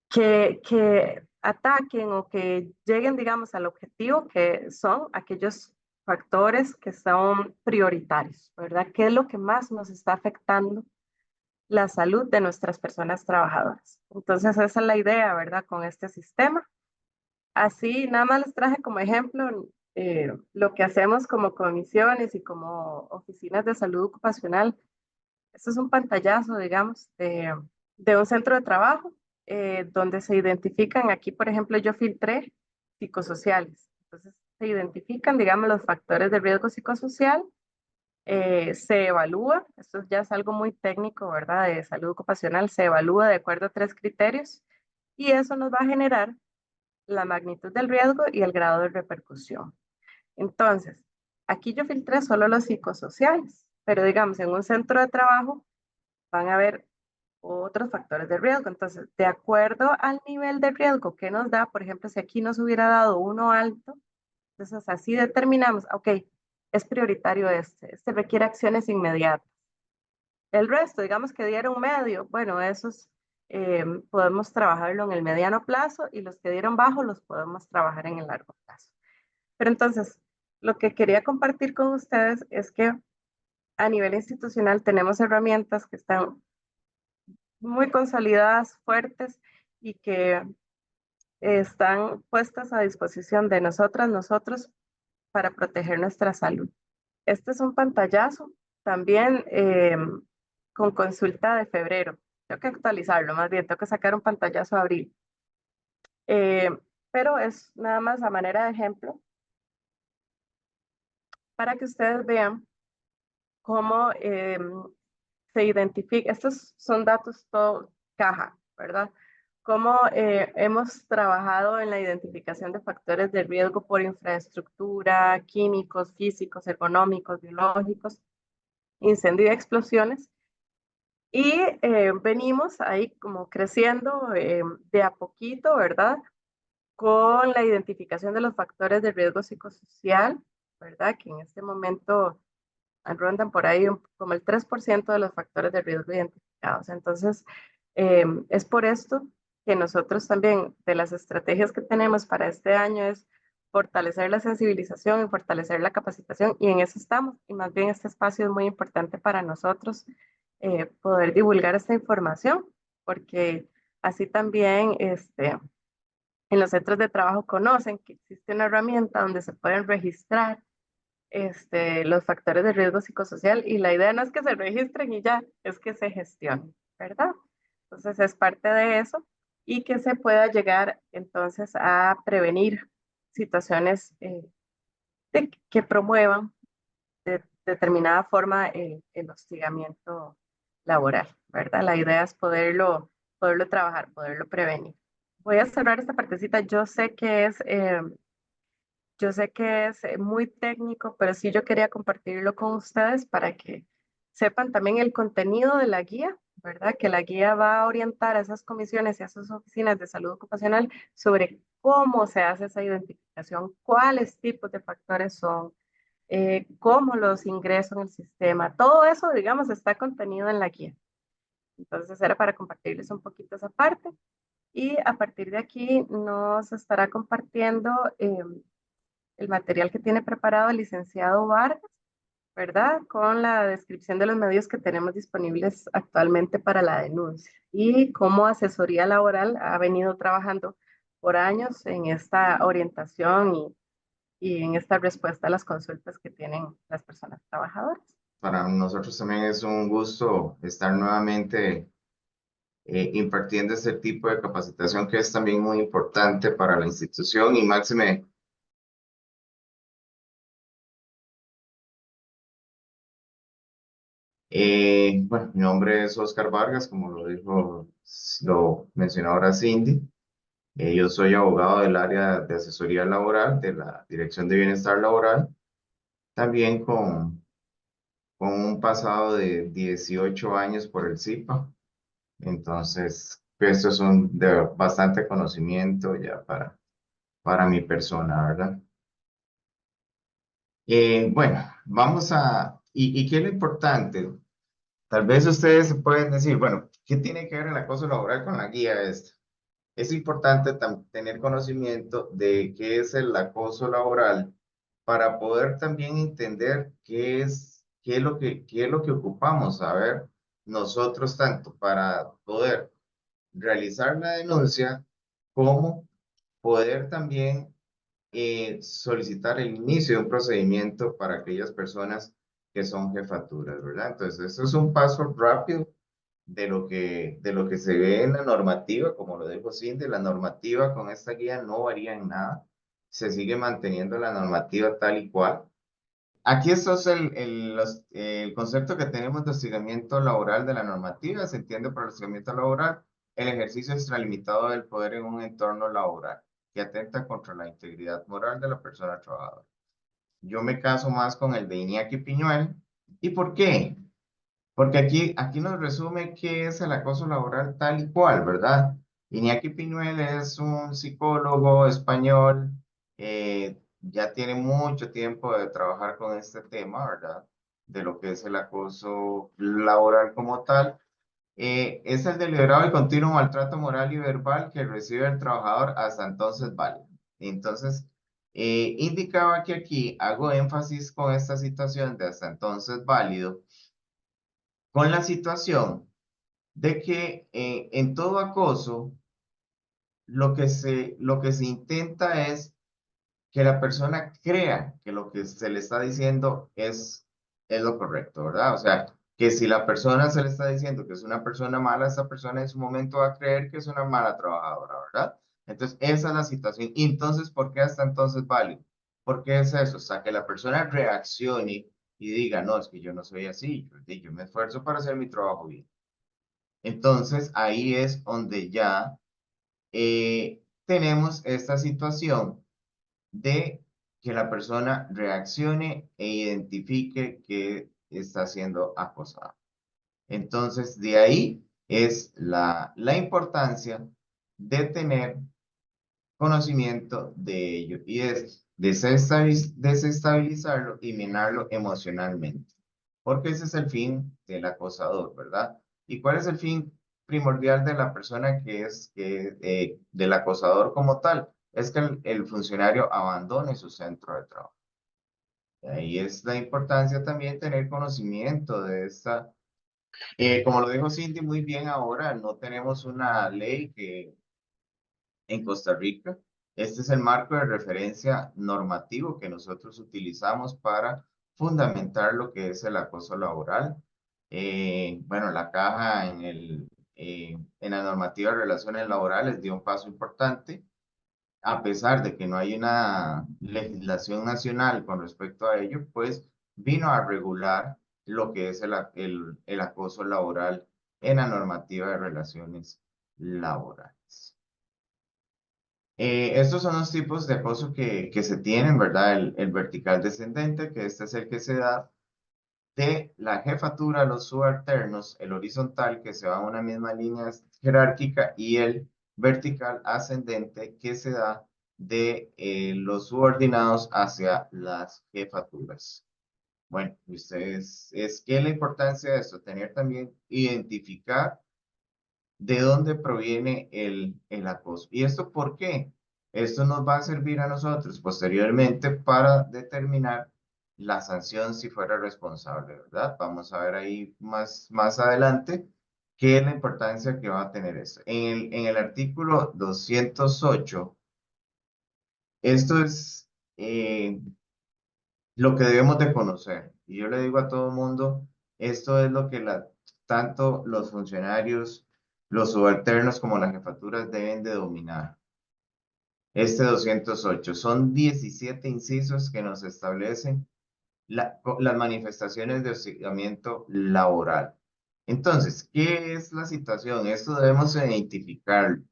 que ataquen o que lleguen, digamos, al objetivo, que son aquellos factores que son prioritarios, ¿verdad? ¿Qué es lo que más nos está afectando la salud de nuestras personas trabajadoras? Entonces, esa es la idea, ¿verdad? Con este sistema. Así, nada más les traje como ejemplo lo que hacemos como comisiones y como oficinas de salud ocupacional. Esto es un pantallazo, digamos, de un centro de trabajo donde se identifican, aquí por ejemplo yo filtré psicosociales. Entonces se identifican, digamos, los factores de riesgo psicosocial, se evalúa, esto ya es algo muy técnico, ¿verdad? De salud ocupacional, se evalúa de acuerdo a 3 criterios y eso nos va a generar la magnitud del riesgo y el grado de repercusión. Entonces, aquí yo filtré solo los psicosociales, pero digamos, en un centro de trabajo van a haber otros factores de riesgo. Entonces, de acuerdo al nivel de riesgo que nos da, por ejemplo, si aquí nos hubiera dado uno alto, entonces así determinamos, ok, es prioritario este requiere acciones inmediatas. El resto, digamos que dieron medio, bueno, esos podemos trabajarlo en el mediano plazo y los que dieron bajo los podemos trabajar en el largo plazo. Pero entonces, lo que quería compartir con ustedes es que a nivel institucional tenemos herramientas que están muy consolidadas, fuertes y que están puestas a disposición de nosotras, nosotros, para proteger nuestra salud. Este es un pantallazo también con consulta de febrero. Tengo que actualizarlo, más bien, tengo que sacar un pantallazo de abril. Eh, pero es nada más a manera de ejemplo para que ustedes vean cómo se identifica. Estos son datos todo caja, ¿verdad? Cómo hemos trabajado en la identificación de factores de riesgo por infraestructura, químicos, físicos, ergonómicos, biológicos, incendio y explosiones. Y venimos ahí como creciendo de a poquito, ¿verdad? Con la identificación de los factores de riesgo psicosocial, ¿verdad? Que en este momento rondan por ahí como el 3% de los factores de riesgo identificados. Entonces, es por esto que nosotros también, de las estrategias que tenemos para este año, es fortalecer la sensibilización y fortalecer la capacitación, y en eso estamos. Y más bien este espacio es muy importante para nosotros, poder divulgar esta información, porque así también en los centros de trabajo conocen que existe una herramienta donde se pueden registrar los factores de riesgo psicosocial, y la idea no es que se registren y ya, es que se gestionen, ¿verdad? Entonces es parte de eso y que se pueda llegar entonces a prevenir situaciones que promuevan de determinada forma el hostigamiento laboral, ¿verdad? La idea es poderlo trabajar, poderlo prevenir. Voy a cerrar esta partecita. Yo sé que es muy técnico, pero sí yo quería compartirlo con ustedes para que sepan también el contenido de la guía, ¿verdad? Que la guía va a orientar a esas comisiones y a esas oficinas de salud ocupacional sobre cómo se hace esa identificación, cuáles tipos de factores son, cómo los ingreso en el sistema. Todo eso, digamos, está contenido en la guía. Entonces era para compartirles un poquito esa parte. Y a partir de aquí nos estará compartiendo el material que tiene preparado el licenciado Vargas, ¿verdad? Con la descripción de los medios que tenemos disponibles actualmente para la denuncia y cómo asesoría laboral ha venido trabajando por años en esta orientación y en esta respuesta a las consultas que tienen las personas trabajadoras.
Para nosotros también es un gusto estar nuevamente impartiendo este tipo de capacitación que es también muy importante para la institución y máxime. Bueno, mi nombre es Oscar Vargas, como lo mencionó ahora Cindy. Yo soy abogado del área de asesoría laboral de la Dirección de Bienestar Laboral, también con un pasado de 18 años por el CIPA. Entonces, esto es de bastante conocimiento ya para mi persona, ¿verdad? Bueno, ¿y qué es lo importante? Tal vez ustedes se pueden decir, bueno, ¿qué tiene que ver el acoso laboral con la guía esta? Es importante tener conocimiento de qué es el acoso laboral para poder también entender qué es lo que ocupamos saber nosotros tanto para poder realizar la denuncia como poder también solicitar el inicio de un procedimiento para aquellas personas que son jefaturas, ¿verdad? Entonces, eso es un paso rápido de lo que se ve en la normativa, como lo dijo Cindy, la normativa con esta guía no varía en nada, se sigue manteniendo la normativa tal y cual. Aquí esto es el concepto que tenemos de hostigamiento laboral de la normativa. Se entiende por hostigamiento laboral el ejercicio extralimitado del poder en un entorno laboral que atenta contra la integridad moral de la persona trabajadora. Yo me caso más con el de Iñaki Piñuel. ¿Y por qué? Porque aquí nos resume qué es el acoso laboral tal y cual, ¿verdad? Iñaki Piñuel es un psicólogo español, ya tiene mucho tiempo de trabajar con este tema, ¿verdad? De lo que es el acoso laboral como tal. Es el deliberado y continuo maltrato moral y verbal que recibe el trabajador hasta entonces válido. Entonces, indicaba que aquí hago énfasis con esta situación de hasta entonces válido con la situación de que en todo acoso, lo que se intenta es que la persona crea que lo que se le está diciendo es lo correcto, ¿verdad? O sea, que si la persona se le está diciendo que es una persona mala, esa persona en su momento va a creer que es una mala trabajadora, ¿verdad? Entonces, esa es la situación. Y entonces, ¿por qué hasta entonces válido? ¿Por qué es eso? O sea, que la persona reaccione y diga, no, es que yo no soy así, yo me esfuerzo para hacer mi trabajo bien. Entonces, ahí es donde ya tenemos esta situación de que la persona reaccione e identifique que está siendo acosada. Entonces, de ahí es la importancia de tener conocimiento de ello y es desestabilizarlo y minarlo emocionalmente. Porque ese es el fin del acosador, ¿verdad? ¿Y cuál es el fin primordial de la persona del acosador como tal? Es que el funcionario abandone su centro de trabajo. Y ahí es la importancia también tener conocimiento de esta. Como lo dijo Cindy muy bien ahora, no tenemos una ley que en Costa Rica. Este es el marco de referencia normativo que nosotros utilizamos para fundamentar lo que es el acoso laboral. Bueno, la caja en la normativa de relaciones laborales dio un paso importante, a pesar de que no hay una legislación nacional con respecto a ello, pues vino a regular lo que es el acoso laboral en la normativa de relaciones laborales. Estos son los tipos de acoso que se tienen, ¿verdad? El vertical descendente, que este es el que se da de la jefatura a los subalternos, el horizontal, que se va a una misma línea jerárquica, y el vertical ascendente, que se da de los subordinados hacia las jefaturas. Bueno, ustedes, ¿qué es la importancia de esto? Tener también, identificar de dónde proviene el acoso. ¿Y esto por qué? Esto nos va a servir a nosotros posteriormente para determinar la sanción si fuera responsable, ¿verdad? Vamos a ver ahí más adelante qué es la importancia que va a tener esto. En el artículo 208, esto es lo que debemos de conocer. Y yo le digo a todo el mundo, esto es lo que tanto los funcionarios, los subalternos como las jefaturas deben de dominar. Este 208 son 17 incisos que nos establecen las manifestaciones de hostigamiento laboral. Entonces, ¿qué es la situación? Esto debemos identificarlo.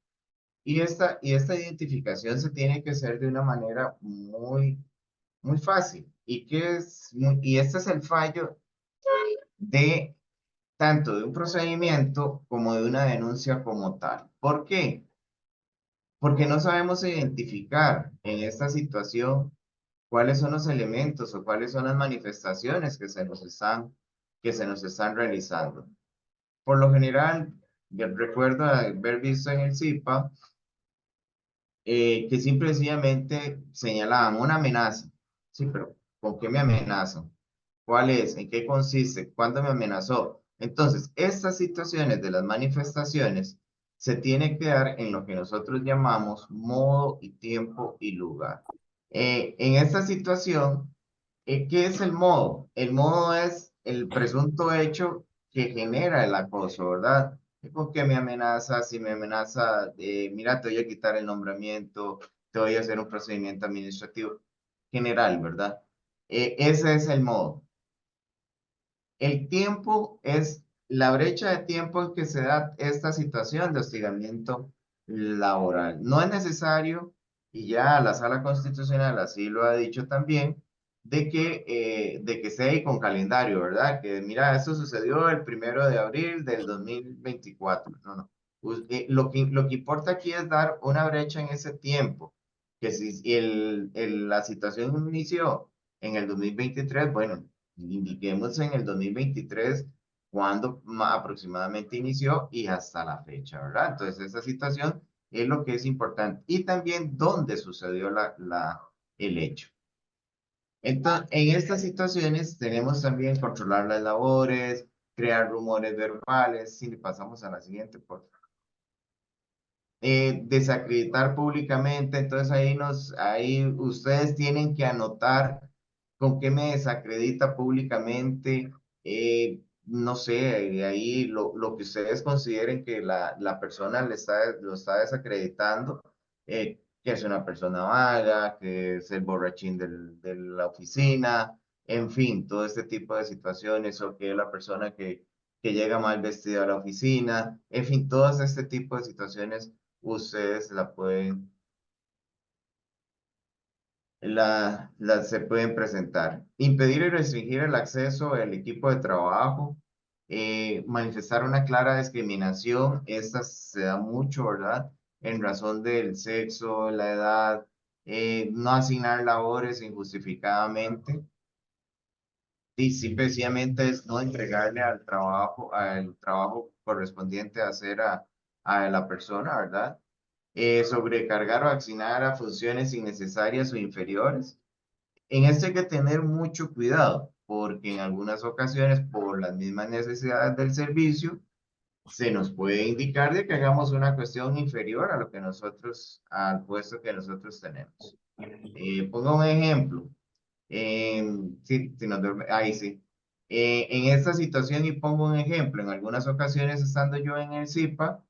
Y esta identificación se tiene que hacer de una manera muy fácil. Y este es el fallo de tanto de un procedimiento como de una denuncia como tal. ¿Por qué? Porque no sabemos identificar en esta situación cuáles son los elementos o cuáles son las manifestaciones que se nos están realizando. Por lo general, yo recuerdo haber visto en el CIPA que simple y sencillamente señalaban una amenaza. Sí, pero ¿con qué me amenazan? ¿Cuál es? ¿En qué consiste? ¿Cuándo me amenazó? Entonces, estas situaciones de las manifestaciones se tienen que dar en lo que nosotros llamamos modo y tiempo y lugar. En esta situación, ¿qué es el modo? El modo es el presunto hecho que genera el acoso, ¿verdad? ¿Con qué me amenaza? Si me amenaza, mira, te voy a quitar el nombramiento, te voy a hacer un procedimiento administrativo general, ¿verdad? Ese es el modo. El tiempo es la brecha de tiempo en que se da esta situación de hostigamiento laboral. No es necesario, y ya la Sala Constitucional así lo ha dicho también, de que esté ahí con calendario, ¿verdad? Que mira, esto sucedió el 1 de abril del 2024. No, no. Lo que importa aquí es dar una brecha en ese tiempo, que si la situación inició en el 2023, bueno, indiquemos en el 2023 cuándo aproximadamente inició y hasta la fecha, ¿verdad? Entonces, esa situación es lo que es importante. Y también dónde sucedió el hecho. Entonces, en estas situaciones tenemos también controlar las labores, crear rumores verbales. Si le pasamos a la siguiente, por favor. desacreditar públicamente, entonces ahí ustedes tienen que anotar con qué me desacredita públicamente, no sé, ahí lo que ustedes consideren que la persona lo está desacreditando, que es una persona vaga, que es el borrachín de la oficina, en fin, todo este tipo de situaciones, o que es la persona que llega mal vestida a la oficina, en fin, todas este tipo de situaciones ustedes se pueden presentar. Impedir y restringir el acceso al equipo de trabajo, manifestar una clara discriminación, esta se da mucho, ¿verdad? En razón del sexo, la edad, no asignar labores injustificadamente. Y simplemente es no entregarle al trabajo correspondiente a hacer a la persona, ¿verdad? Sobrecargar o asignar a funciones innecesarias o inferiores. En esto hay que tener mucho cuidado, porque en algunas ocasiones, por las mismas necesidades del servicio, se nos puede indicar de que hagamos una cuestión inferior a lo que al puesto que nosotros tenemos. Pongo un ejemplo. Sí, si nos ahí sí. En esta situación, y pongo un ejemplo, en algunas ocasiones estando yo en el CIPA,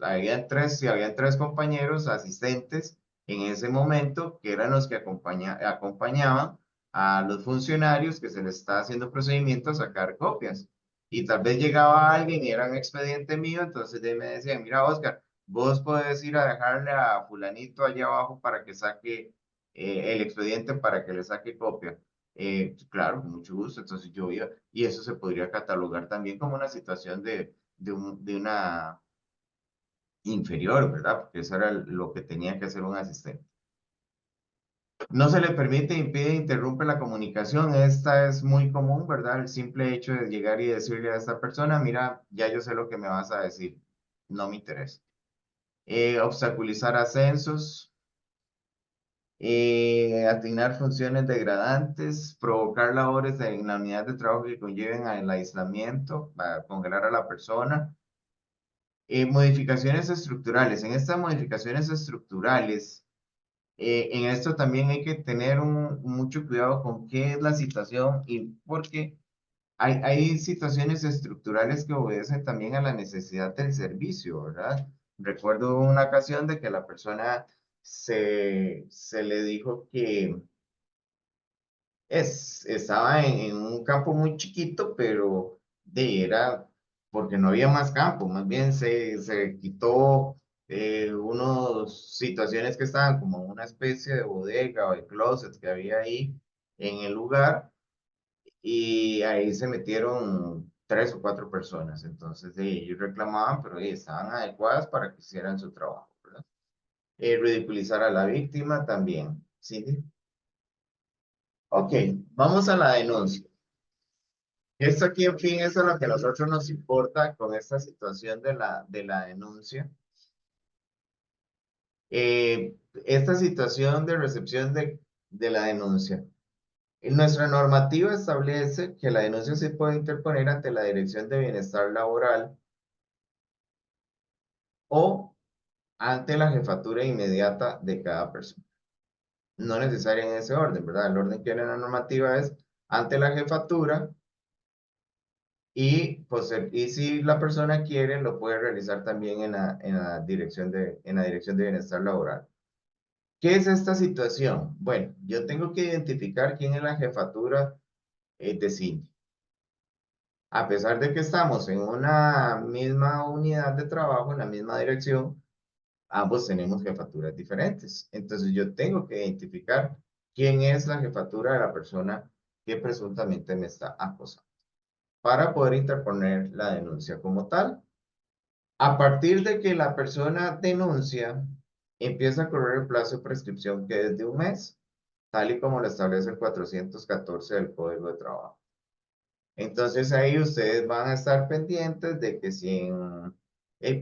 había tres compañeros asistentes en ese momento, que eran los que acompañaban a los funcionarios que se les está haciendo procedimiento a sacar copias. Y tal vez llegaba alguien y era un expediente mío, entonces de ahí me decían, mira, Oscar, vos podés ir a dejarle a fulanito allá abajo para que saque el expediente para que le saque copia. Claro, con mucho gusto. Entonces yo iba, y eso se podría catalogar también como una situación de una inferior, ¿verdad? Porque eso era lo que tenía que hacer un asistente. No se le permite, impide, interrumpe la comunicación. Esta es muy común, ¿verdad? El simple hecho de llegar y decirle a esta persona, mira, ya yo sé lo que me vas a decir, no me interesa. Obstaculizar ascensos, asignar funciones degradantes, provocar labores en la unidad de trabajo que conlleven al aislamiento, para congelar a la persona. Modificaciones estructurales. En estas modificaciones estructurales, en esto también hay que tener mucho cuidado con qué es la situación y porque hay situaciones estructurales que obedecen también a la necesidad del servicio, ¿verdad? Recuerdo una ocasión de que la persona se le dijo que estaba en un campo muy chiquito, pero era porque no había más campo, más bien se quitó unas situaciones que estaban como una especie de bodega o de closet que había ahí en el lugar y ahí se metieron tres o cuatro personas. Entonces ellos reclamaban, pero estaban adecuadas para que hicieran su trabajo, ¿verdad? Ridiculizar a la víctima también, ¿sí? Ok, vamos a la denuncia. Esto aquí, en fin, eso es lo que a nosotros nos importa con esta situación de la denuncia. Esta situación de recepción de la denuncia. En nuestra normativa establece que la denuncia se puede interponer ante la Dirección de Bienestar Laboral o ante la jefatura inmediata de cada persona. No necesaria en ese orden, ¿verdad? El orden que viene en la normativa es ante la jefatura y si la persona quiere, lo puede realizar también en la dirección de bienestar laboral. ¿Qué es esta situación? Bueno, yo tengo que identificar quién es la jefatura de CINDI. A pesar de que estamos en una misma unidad de trabajo, en la misma dirección, ambos tenemos jefaturas diferentes. Entonces yo tengo que identificar quién es la jefatura de la persona que presuntamente me está acosando para poder interponer la denuncia como tal. A partir de que la persona denuncia, empieza a correr el plazo de prescripción que es de un mes, tal y como lo establece el 414 del Código de Trabajo. Entonces ahí ustedes van a estar pendientes de que si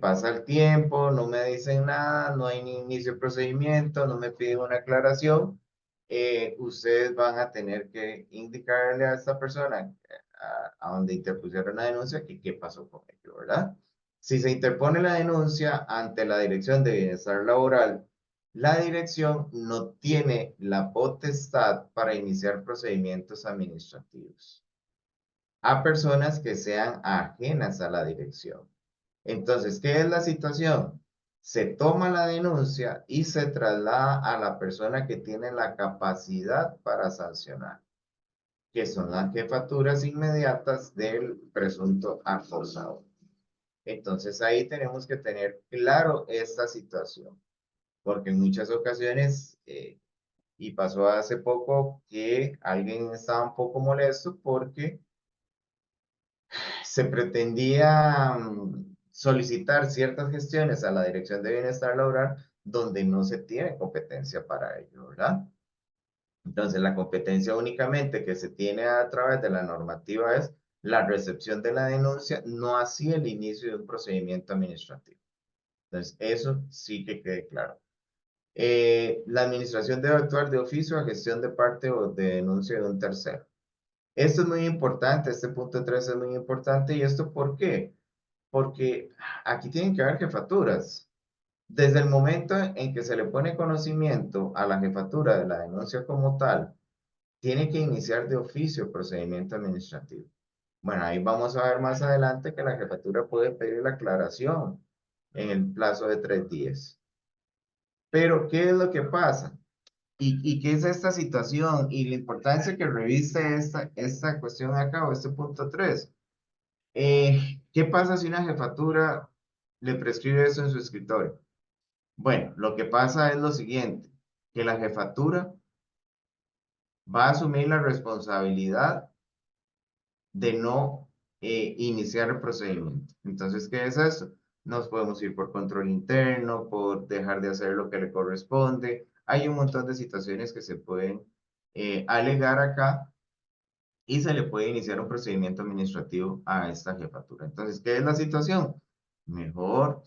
pasa el tiempo, no me dicen nada, no hay ni inicio de procedimiento, no me piden una aclaración, ustedes van a tener que indicarle a esta persona a donde interpusieron la denuncia que qué pasó con ello, ¿verdad? Si se interpone la denuncia ante la Dirección de Bienestar Laboral, la dirección no tiene la potestad para iniciar procedimientos administrativos a personas que sean ajenas a la dirección. Entonces, ¿qué es la situación? Se toma la denuncia y se traslada a la persona que tiene la capacidad para sancionar, que son las jefaturas inmediatas del presunto acosador. Entonces, ahí tenemos que tener claro esta situación, porque en muchas ocasiones, y pasó hace poco, que alguien estaba un poco molesto porque se pretendía solicitar ciertas gestiones a la Dirección de Bienestar Laboral donde no se tiene competencia para ello, ¿verdad? Entonces, la competencia únicamente que se tiene a través de la normativa es la recepción de la denuncia, no así el inicio de un procedimiento administrativo. Entonces, eso sí que quede claro. La administración debe actuar de oficio a gestión de parte o de denuncia de un tercero. Esto es muy importante, este punto 3 es muy importante. ¿Y esto por qué? Porque aquí tienen que haber jefaturas. Desde el momento en que se le pone conocimiento a la jefatura de la denuncia como tal, tiene que iniciar de oficio el procedimiento administrativo. Bueno, ahí vamos a ver más adelante que la jefatura puede pedir la aclaración en el plazo de 3 días. Pero, ¿qué es lo que pasa? ¿Y qué es esta situación? Y la importancia que reviste esta cuestión acá o este punto 3. ¿Qué pasa si una jefatura le prescribe eso en su escritorio? Bueno, lo que pasa es lo siguiente, que la jefatura va a asumir la responsabilidad de no iniciar el procedimiento. Entonces, ¿qué es eso? Nos podemos ir por control interno, por dejar de hacer lo que le corresponde. Hay un montón de situaciones que se pueden alegar acá y se le puede iniciar un procedimiento administrativo a esta jefatura. Entonces, ¿qué es la situación? Mejor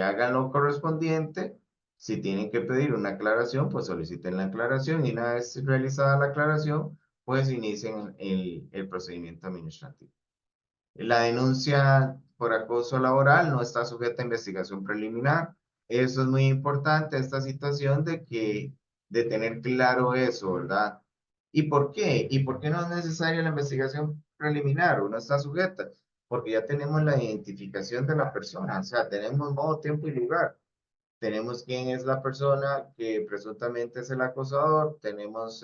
hagan lo correspondiente. Si tienen que pedir una aclaración, pues soliciten la aclaración y una vez realizada la aclaración, pues inicien el procedimiento administrativo. La denuncia por acoso laboral no está sujeta a investigación preliminar. Eso es muy importante, esta situación de tener claro eso, ¿verdad? ¿Y por qué? ¿Y por qué no es necesaria la investigación preliminar o no está sujeta? Porque ya tenemos la identificación de la persona, o sea, tenemos modo, tiempo y lugar. Tenemos quién es la persona que presuntamente es el acosador, tenemos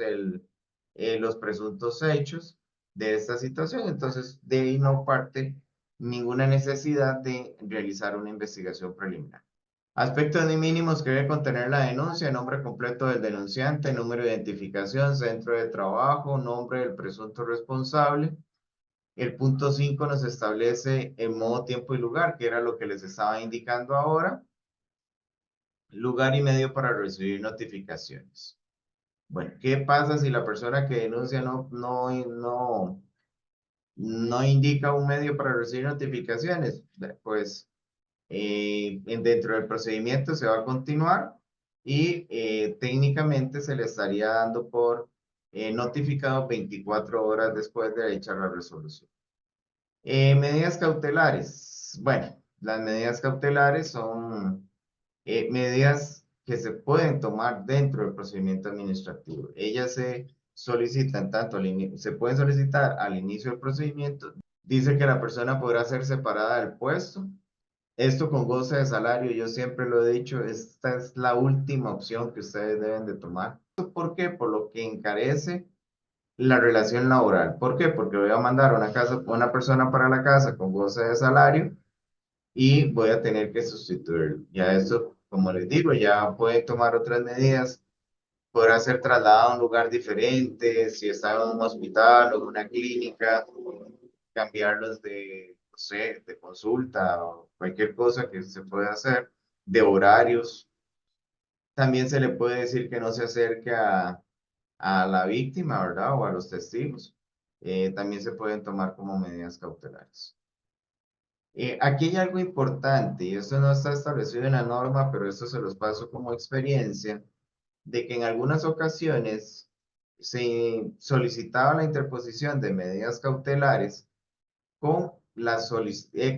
los presuntos hechos de esta situación, entonces de ahí no parte ninguna necesidad de realizar una investigación preliminar. Aspectos mínimos que debe contener la denuncia: nombre completo del denunciante, número de identificación, centro de trabajo, nombre del presunto responsable. El punto 5 nos establece el modo, tiempo y lugar, que era lo que les estaba indicando ahora. Lugar y medio para recibir notificaciones. Bueno, ¿qué pasa si la persona que denuncia no indica un medio para recibir notificaciones? Pues dentro del procedimiento se va a continuar y técnicamente se le estaría dando por notificado 24 horas después de echar la resolución. Medidas cautelares. Bueno, las medidas cautelares son medidas que se pueden tomar dentro del procedimiento administrativo. Ellas se solicitan se pueden solicitar al inicio del procedimiento. Dice que la persona podrá ser separada del puesto. Esto con goce de salario, yo siempre lo he dicho, esta es la última opción que ustedes deben de tomar. ¿Por qué? Por lo que encarece la relación laboral. ¿Por qué? Porque voy a mandar una persona para la casa con goce de salario y voy a tener que sustituirlo. Ya esto, como les digo, ya pueden tomar otras medidas. Podrá ser trasladado a un lugar diferente, si está en un hospital o en una clínica, cambiarlos no sé, de consulta o cualquier cosa que se pueda hacer, de horarios. También se le puede decir que no se acerque a la víctima, ¿verdad? O a los testigos. También se pueden tomar como medidas cautelares. Aquí hay algo importante, y esto no está establecido en la norma, pero esto se los paso como experiencia, de que en algunas ocasiones se solicitaba la interposición de medidas cautelares con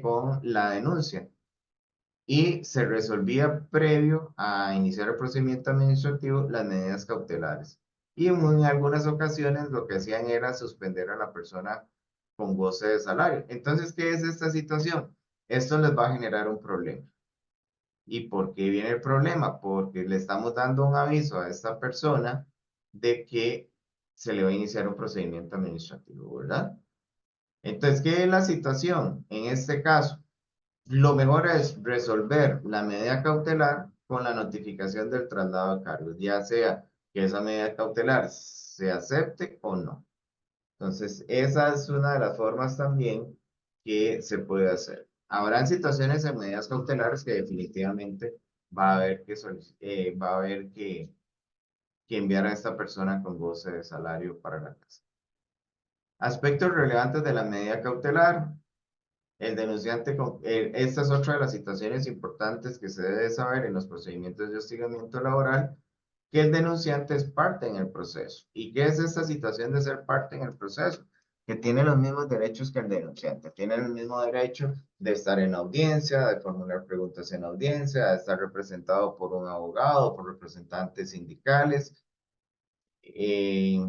con la denuncia y se resolvía previo a iniciar el procedimiento administrativo las medidas cautelares. Y en algunas ocasiones lo que hacían era suspender a la persona con goce de salario. Entonces, ¿qué es esta situación? Esto les va a generar un problema. ¿Y por qué viene el problema? Porque le estamos dando un aviso a esta persona de que se le va a iniciar un procedimiento administrativo, ¿verdad? Entonces, ¿qué es la situación? En este caso, lo mejor es resolver la medida cautelar con la notificación del traslado de cargos, ya sea que esa medida cautelar se acepte o no. Entonces, esa es una de las formas también que se puede hacer. Habrán situaciones en medidas cautelares que definitivamente va a haber que enviar a esta persona con goce de salario para la casa. Aspectos relevantes de la medida cautelar. El denunciante, esta es otra de las situaciones importantes que se debe saber en los procedimientos de hostigamiento laboral, que el denunciante es parte en el proceso. ¿Y qué es esta situación de ser parte en el proceso? Que tiene los mismos derechos que el denunciante. Tiene el mismo derecho de estar en audiencia, de formular preguntas en audiencia, de estar representado por un abogado, por representantes sindicales. Ahí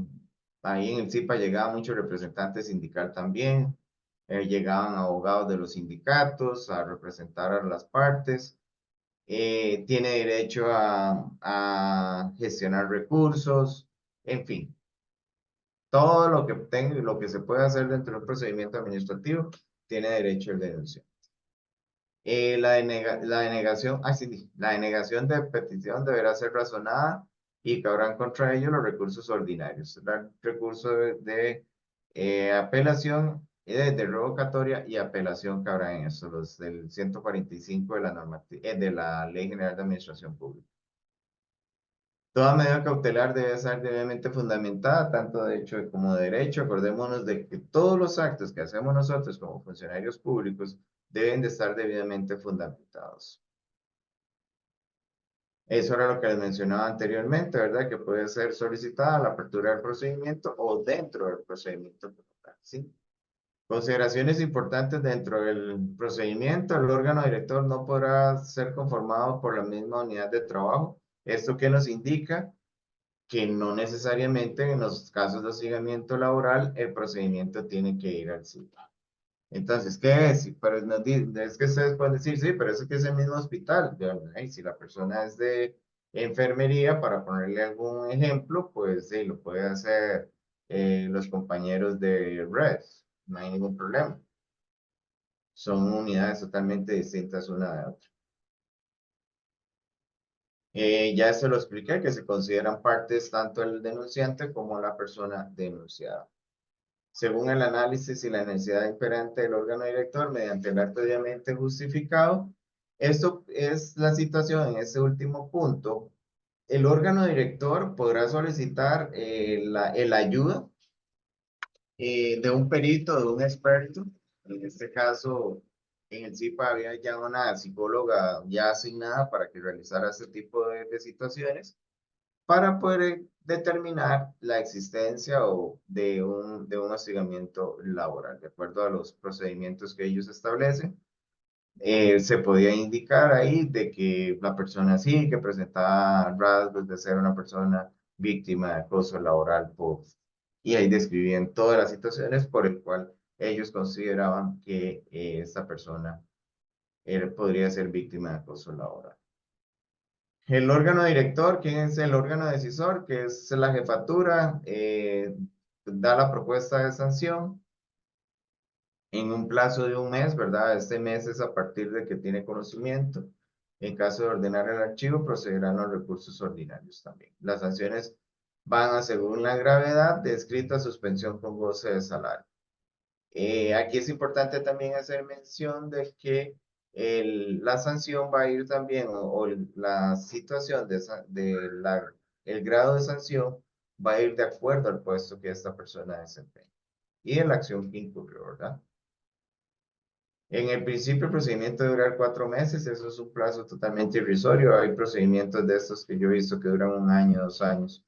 en el CIPA llegaba mucho representante sindical también. Llegaban abogados de los sindicatos a representar a las partes. Tiene derecho a gestionar recursos, en fin. Todo lo que lo que se puede hacer dentro de un procedimiento administrativo, tiene derecho el denunciante. La denegación de petición deberá ser razonada y cabrán contra ello los recursos ordinarios. El recurso de apelación, de revocatoria y apelación cabrán en eso, los del 145 de la Ley General de Administración Pública. Toda medida cautelar debe ser debidamente fundamentada, tanto de hecho como de derecho. Acordémonos de que todos los actos que hacemos nosotros como funcionarios públicos deben de estar debidamente fundamentados. Eso era lo que les mencionaba anteriormente, ¿verdad? Que puede ser solicitada la apertura del procedimiento o dentro del procedimiento, ¿sí? Consideraciones importantes dentro del procedimiento. El órgano director no podrá ser conformado por la misma unidad de trabajo. ¿Esto qué nos indica? Que no necesariamente en los casos de hostigamiento laboral el procedimiento tiene que ir al sitio. Entonces, ¿qué es? Pero es que ustedes pueden decir, sí, pero eso que es el mismo hospital. Si la persona es de enfermería, para ponerle algún ejemplo, pues sí, lo puede hacer los compañeros de RES, no hay ningún problema. Son unidades totalmente distintas una de otra. Ya se lo expliqué, que se consideran partes tanto el denunciante como la persona denunciada. Según el análisis y la necesidad imperante del órgano director, mediante el acto debidamente justificado, esto es la situación en este último punto. El órgano director podrá solicitar el ayuda de un perito, de un experto. En este caso, en el CIPA había ya una psicóloga ya asignada para que realizara este tipo de situaciones, para poder determinar la existencia de un hostigamiento laboral. De acuerdo a los procedimientos que ellos establecen, se podía indicar ahí de que la persona sí, que presentaba rasgos de ser una persona víctima de acoso laboral, y ahí describían todas las situaciones por el cual ellos consideraban que esta persona podría ser víctima de acoso laboral. El órgano director, ¿quién es el órgano decisor? Que es la jefatura, da la propuesta de sanción en un plazo de un mes, ¿verdad? Este mes es a partir de que tiene conocimiento. En caso de ordenar el archivo, procederán los recursos ordinarios también. Las sanciones van a según la gravedad, descrita suspensión con goce de salario. Aquí es importante también hacer mención de que la sanción va a ir también, o la situación el grado de sanción va a ir de acuerdo al puesto que esta persona desempeña y en la acción que incurrió, ¿verdad? En el principio, el procedimiento debe durar 4 meses, eso es un plazo totalmente irrisorio. Hay procedimientos de estos que yo he visto que duran 1 año, 2 años,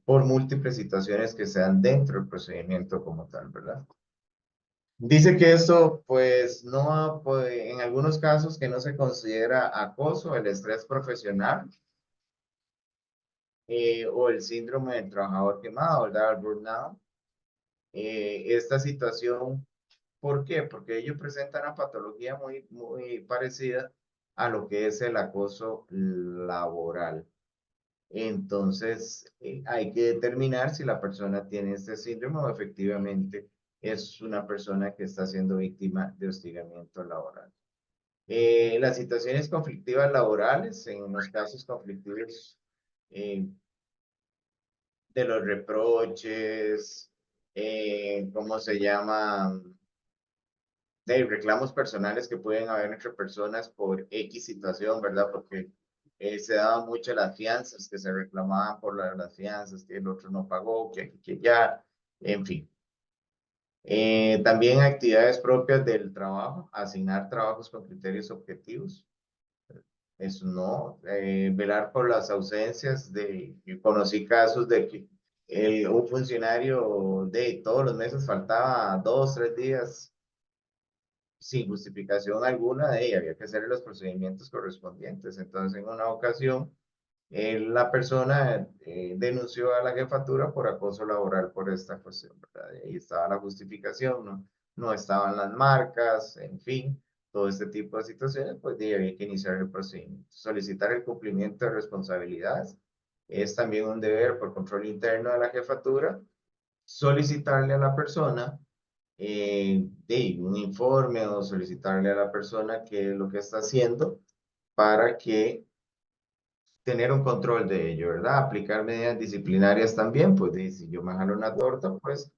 por múltiples situaciones que se dan dentro del procedimiento como tal, ¿verdad? Dice que esto, pues, no, pues, en algunos casos que no se considera acoso, el estrés profesional o el síndrome del trabajador quemado, ¿verdad? El burnout. Esta situación, ¿por qué? Porque ellos presentan una patología muy parecida a lo que es el acoso laboral. Entonces, hay que determinar si la persona tiene este síndrome o efectivamente es una persona que está siendo víctima de hostigamiento laboral. Las situaciones conflictivas laborales, en los casos conflictivos eh, de los reproches, ¿cómo se llama? De reclamos personales que pueden haber entre personas por X situación, ¿verdad? Porque se daban mucho las fianzas, que se reclamaban por las fianzas, que el otro no pagó, que ya, en fin. También actividades propias del trabajo, asignar trabajos con criterios objetivos. Eso no, velar por las ausencias yo conocí casos de que un funcionario de todos los meses faltaba 2, 3 días sin justificación alguna de ella, había que hacer los procedimientos correspondientes. Entonces, en una ocasión, la persona denunció a la jefatura por acoso laboral por esta cuestión, ¿verdad? Y ahí estaba la justificación, ¿no? No estaban las marcas, en fin, todo este tipo de situaciones, pues había que iniciar el procedimiento. Solicitar el cumplimiento de responsabilidades es también un deber por control interno de la jefatura, solicitarle a la persona un informe o solicitarle a la persona qué es lo que está haciendo para que tener un control de ello, ¿verdad? Aplicar medidas disciplinarias también, pues si yo me jalo una torta, pues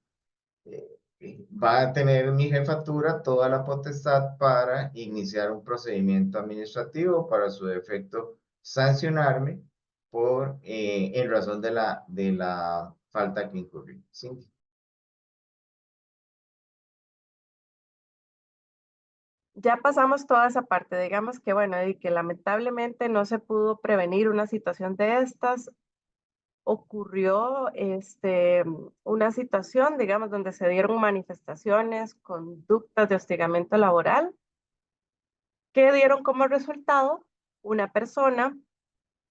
eh, va a tener mi jefatura toda la potestad para iniciar un procedimiento administrativo, para su defecto sancionarme en razón de la falta que incurrí. ¿Sí?
Ya pasamos toda esa parte, digamos que bueno, y que lamentablemente no se pudo prevenir una situación de estas, ocurrió una situación, digamos, donde se dieron manifestaciones, conductas de hostigamiento laboral, que dieron como resultado una persona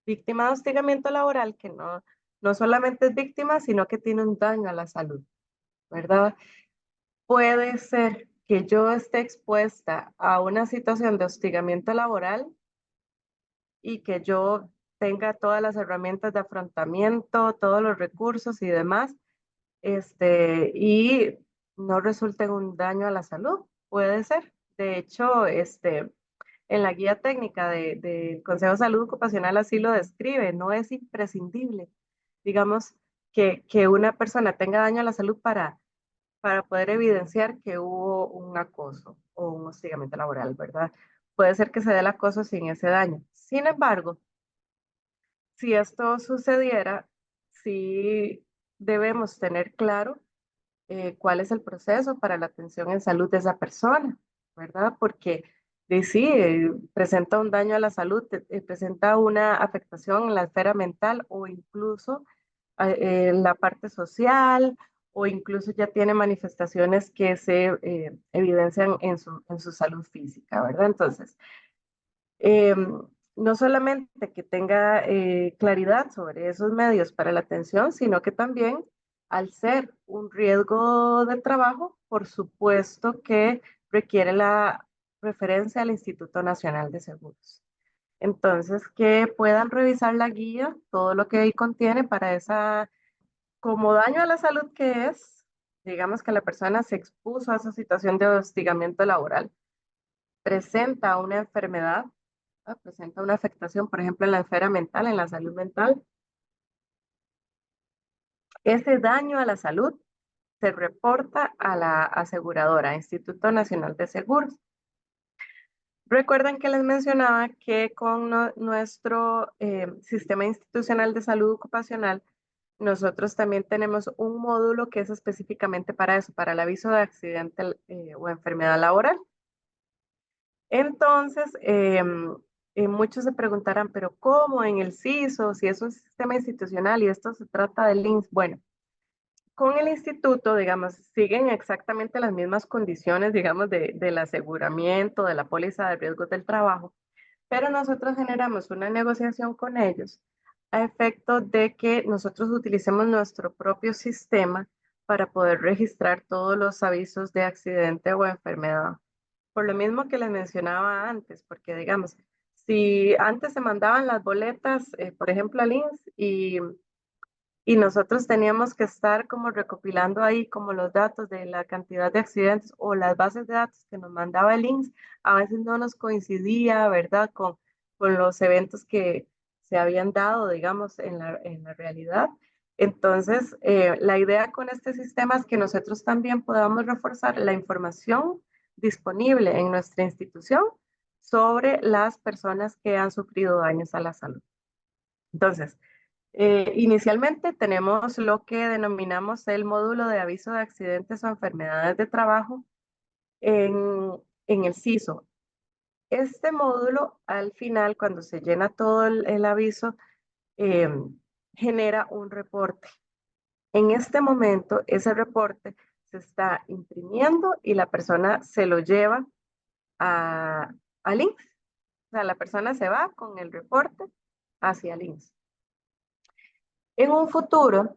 víctima de hostigamiento laboral que no solamente es víctima, sino que tiene un daño a la salud, ¿verdad? Puede ser que yo esté expuesta a una situación de hostigamiento laboral y que yo tenga todas las herramientas de afrontamiento, todos los recursos y demás, y no resulte en un daño a la salud, puede ser. De hecho, en la guía técnica del Consejo de Salud Ocupacional así lo describe, no es imprescindible, digamos, que una persona tenga daño a la salud para poder evidenciar que hubo un acoso o un hostigamiento laboral, ¿verdad? Puede ser que se dé el acoso sin ese daño. Sin embargo, si esto sucediera, sí debemos tener claro cuál es el proceso para la atención en salud de esa persona, ¿verdad? Porque sí, presenta un daño a la salud, presenta una afectación en la esfera mental o incluso en la parte social o incluso ya tiene manifestaciones que se evidencian en su salud física, ¿verdad? Entonces, eh, no solamente que tenga claridad sobre esos medios para la atención, sino que también al ser un riesgo de trabajo, por supuesto que requiere la referencia al Instituto Nacional de Seguros. Entonces, que puedan revisar la guía, todo lo que ahí contiene para esa, como daño a la salud que es, digamos que la persona se expuso a esa situación de hostigamiento laboral, presenta una enfermedad, presenta una afectación, por ejemplo, en la esfera mental, en la salud mental, ese daño a la salud se reporta a la aseguradora, Instituto Nacional de Seguros. Recuerden que les mencionaba que con nuestro sistema institucional de salud ocupacional, nosotros también tenemos un módulo que es específicamente para eso, para el aviso de accidente o enfermedad laboral. Entonces, muchos se preguntarán, pero ¿cómo en el CISO, si es un sistema institucional y esto se trata del INSS? Bueno, con el instituto, digamos, siguen exactamente las mismas condiciones, digamos, del aseguramiento, de la póliza de riesgos del trabajo, pero nosotros generamos una negociación con ellos a efecto de que nosotros utilicemos nuestro propio sistema para poder registrar todos los avisos de accidente o enfermedad. Por lo mismo que les mencionaba antes, porque digamos, si antes se mandaban las boletas, por ejemplo, al INSS y nosotros teníamos que estar como recopilando ahí como los datos de la cantidad de accidentes o las bases de datos que nos mandaba el INSS, a veces no nos coincidía, ¿verdad? Con los eventos que se habían dado, digamos, en la realidad. Entonces, la idea con este sistema es que nosotros también podamos reforzar la información disponible en nuestra institución sobre las personas que han sufrido daños a la salud. Entonces, inicialmente tenemos lo que denominamos el módulo de aviso de accidentes o enfermedades de trabajo en el CISO. Este módulo, al final, cuando se llena todo el aviso, eh, genera un reporte. En este momento, ese reporte se está imprimiendo y la persona se lo lleva al INSS. O sea, la persona se va con el reporte hacia el INSS. En un futuro,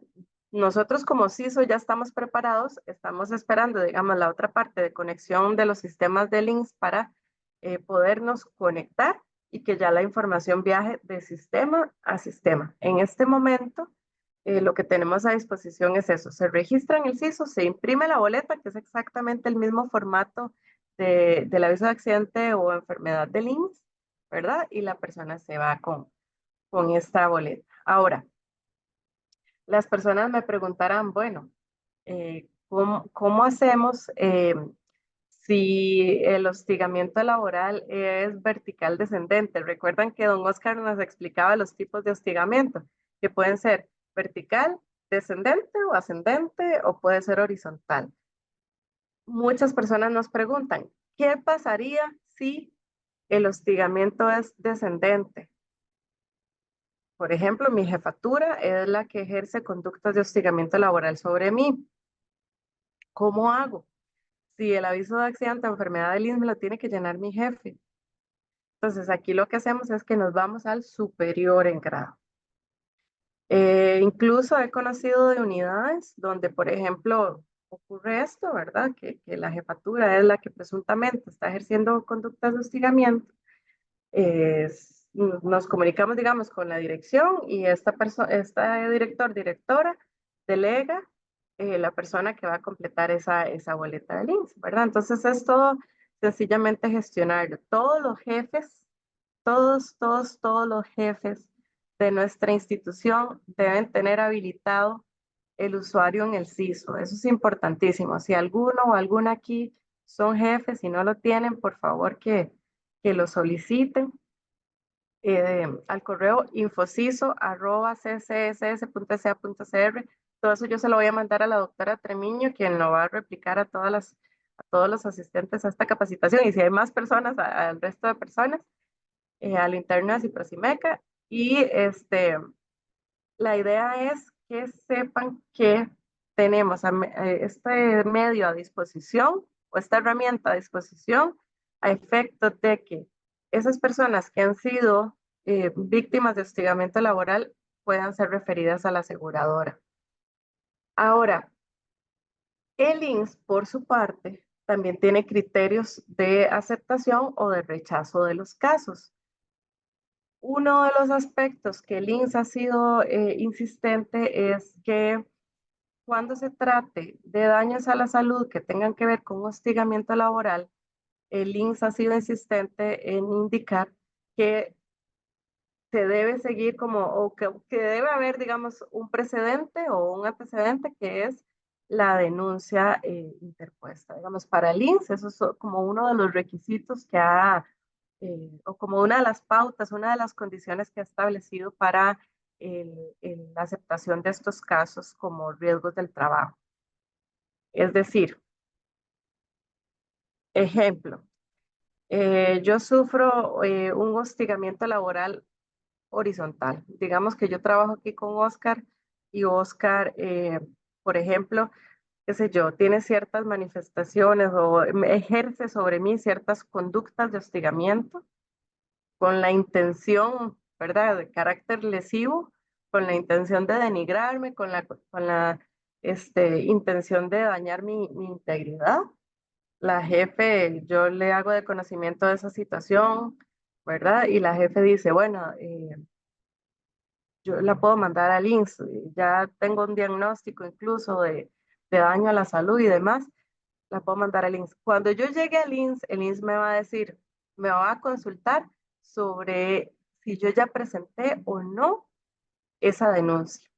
nosotros como CISO ya estamos preparados, estamos esperando, digamos, la otra parte de conexión de los sistemas de links para podernos conectar y que ya la información viaje de sistema a sistema. En este momento, lo que tenemos a disposición es eso. Se registra en el CISO, se imprime la boleta, que es exactamente el mismo formato del aviso de accidente o enfermedad de links, ¿verdad? Y la persona se va con esta boleta. Ahora, las personas me preguntarán, bueno, ¿cómo hacemos si el hostigamiento laboral es vertical descendente? Recuerdan que don Oscar nos explicaba los tipos de hostigamiento, que pueden ser vertical, descendente o ascendente, o puede ser horizontal. Muchas personas nos preguntan, ¿qué pasaría si el hostigamiento es descendente? Por ejemplo, mi jefatura es la que ejerce conductas de hostigamiento laboral sobre mí. ¿Cómo hago? Si el aviso de accidente o enfermedad del INSS me lo tiene que llenar mi jefe. Entonces, aquí lo que hacemos es que nos vamos al superior en grado. Incluso he conocido de unidades donde, por ejemplo, ocurre esto, ¿verdad? Que la jefatura es la que presuntamente está ejerciendo conductas de hostigamiento. Nos comunicamos, digamos, con la dirección y esta director, directora, delega la persona que va a completar esa boleta de links, ¿verdad? Entonces es todo sencillamente gestionarlo. Todos los jefes, todos los jefes de nuestra institución deben tener habilitado el usuario en el CISO. Eso es importantísimo. Si alguno o alguna aquí son jefes y no lo tienen, por favor que lo soliciten al correo infociso@ccss.sa.cr. Todo eso yo se lo voy a mandar a la doctora Tremiño, quien lo va a replicar a todos los asistentes a esta capacitación. Y si hay más personas, al resto de personas, al interno de Ciprosimeca. Y la idea es que sepan que tenemos este medio a disposición o esta herramienta a disposición a efecto de que esas personas que han sido víctimas de hostigamiento laboral puedan ser referidas a la aseguradora. Ahora, el INSS, por su parte, también tiene criterios de aceptación o de rechazo de los casos. Uno de los aspectos que el INSS ha sido insistente es que cuando se trate de daños a la salud que tengan que ver con hostigamiento laboral, el INSS ha sido insistente en indicar que se debe seguir o que debe haber, digamos, un precedente o un antecedente que es la denuncia interpuesta. Digamos, para el INSS, eso es como uno de los requisitos que o como una de las pautas, una de las condiciones que ha establecido para la aceptación de estos casos como riesgos del trabajo. Es decir, ejemplo, yo sufro un hostigamiento laboral horizontal. Digamos que yo trabajo aquí con Oscar y Oscar por ejemplo, qué sé yo, tiene ciertas manifestaciones o ejerce sobre mí ciertas conductas de hostigamiento con la intención, ¿verdad?, de carácter lesivo, con la intención de denigrarme, con la intención de dañar mi integridad. La jefe, yo le hago de conocimiento de esa situación, ¿verdad? Y la jefe dice, bueno, yo la puedo mandar al INS, ya tengo un diagnóstico incluso de daño a la salud y demás, la puedo mandar al INS. Cuando yo llegue al INS, el INS me va a decir, me va a consultar sobre si yo ya presenté o no esa denuncia.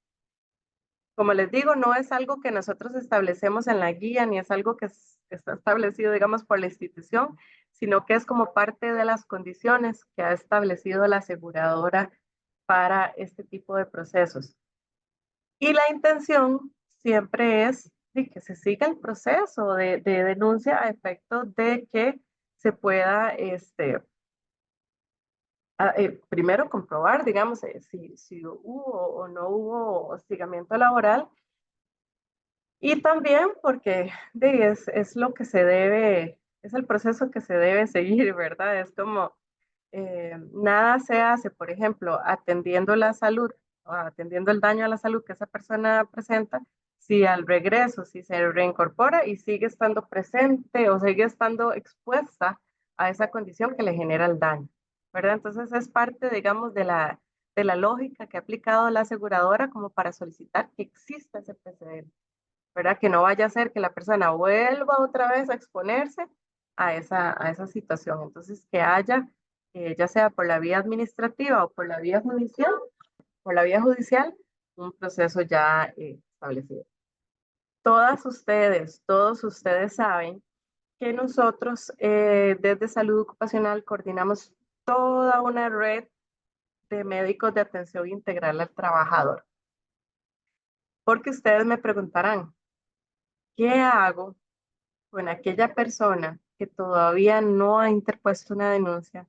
Como les digo, no es algo que nosotros establecemos en la guía, ni es algo que está establecido, digamos, por la institución, sino que es como parte de las condiciones que ha establecido la aseguradora para este tipo de procesos. Y la intención siempre es de que se siga el proceso de denuncia a efecto de que se pueda, primero comprobar, digamos, si hubo o no hubo hostigamiento laboral. Y también porque es lo que se debe, es el proceso que se debe seguir, ¿verdad? Es como nada se hace, por ejemplo, atendiendo la salud o atendiendo el daño a la salud que esa persona presenta, si al regreso, si se reincorpora y sigue estando presente o sigue estando expuesta a esa condición que le genera el daño, ¿verdad? Entonces es parte, digamos, de la lógica que ha aplicado la aseguradora como para solicitar que exista ese precedente, ¿verdad? Que no vaya a ser que la persona vuelva otra vez a exponerse a esa situación. Entonces, que haya, ya sea por la vía administrativa o por la vía judicial, un proceso ya establecido. Todos ustedes saben que nosotros desde Salud Ocupacional coordinamos toda una red de médicos de atención integral al trabajador. Porque ustedes me preguntarán, ¿qué hago con aquella persona que todavía no ha interpuesto una denuncia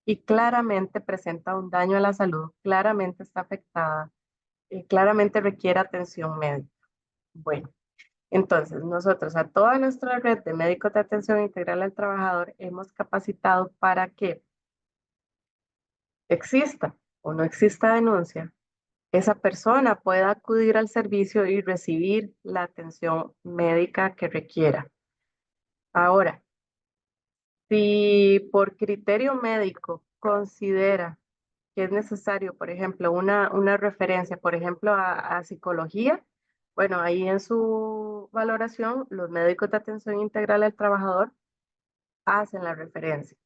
y claramente presenta un daño a la salud, claramente está afectada y claramente requiere atención médica? Bueno, entonces nosotros a toda nuestra red de médicos de atención integral al trabajador hemos capacitado para que exista o no exista denuncia, esa persona pueda acudir al servicio y recibir la atención médica que requiera. Ahora, si por criterio médico considera que es necesario, por ejemplo, una referencia, por ejemplo, a psicología, bueno, ahí en su valoración, los médicos de atención integral al trabajador hacen la referencia.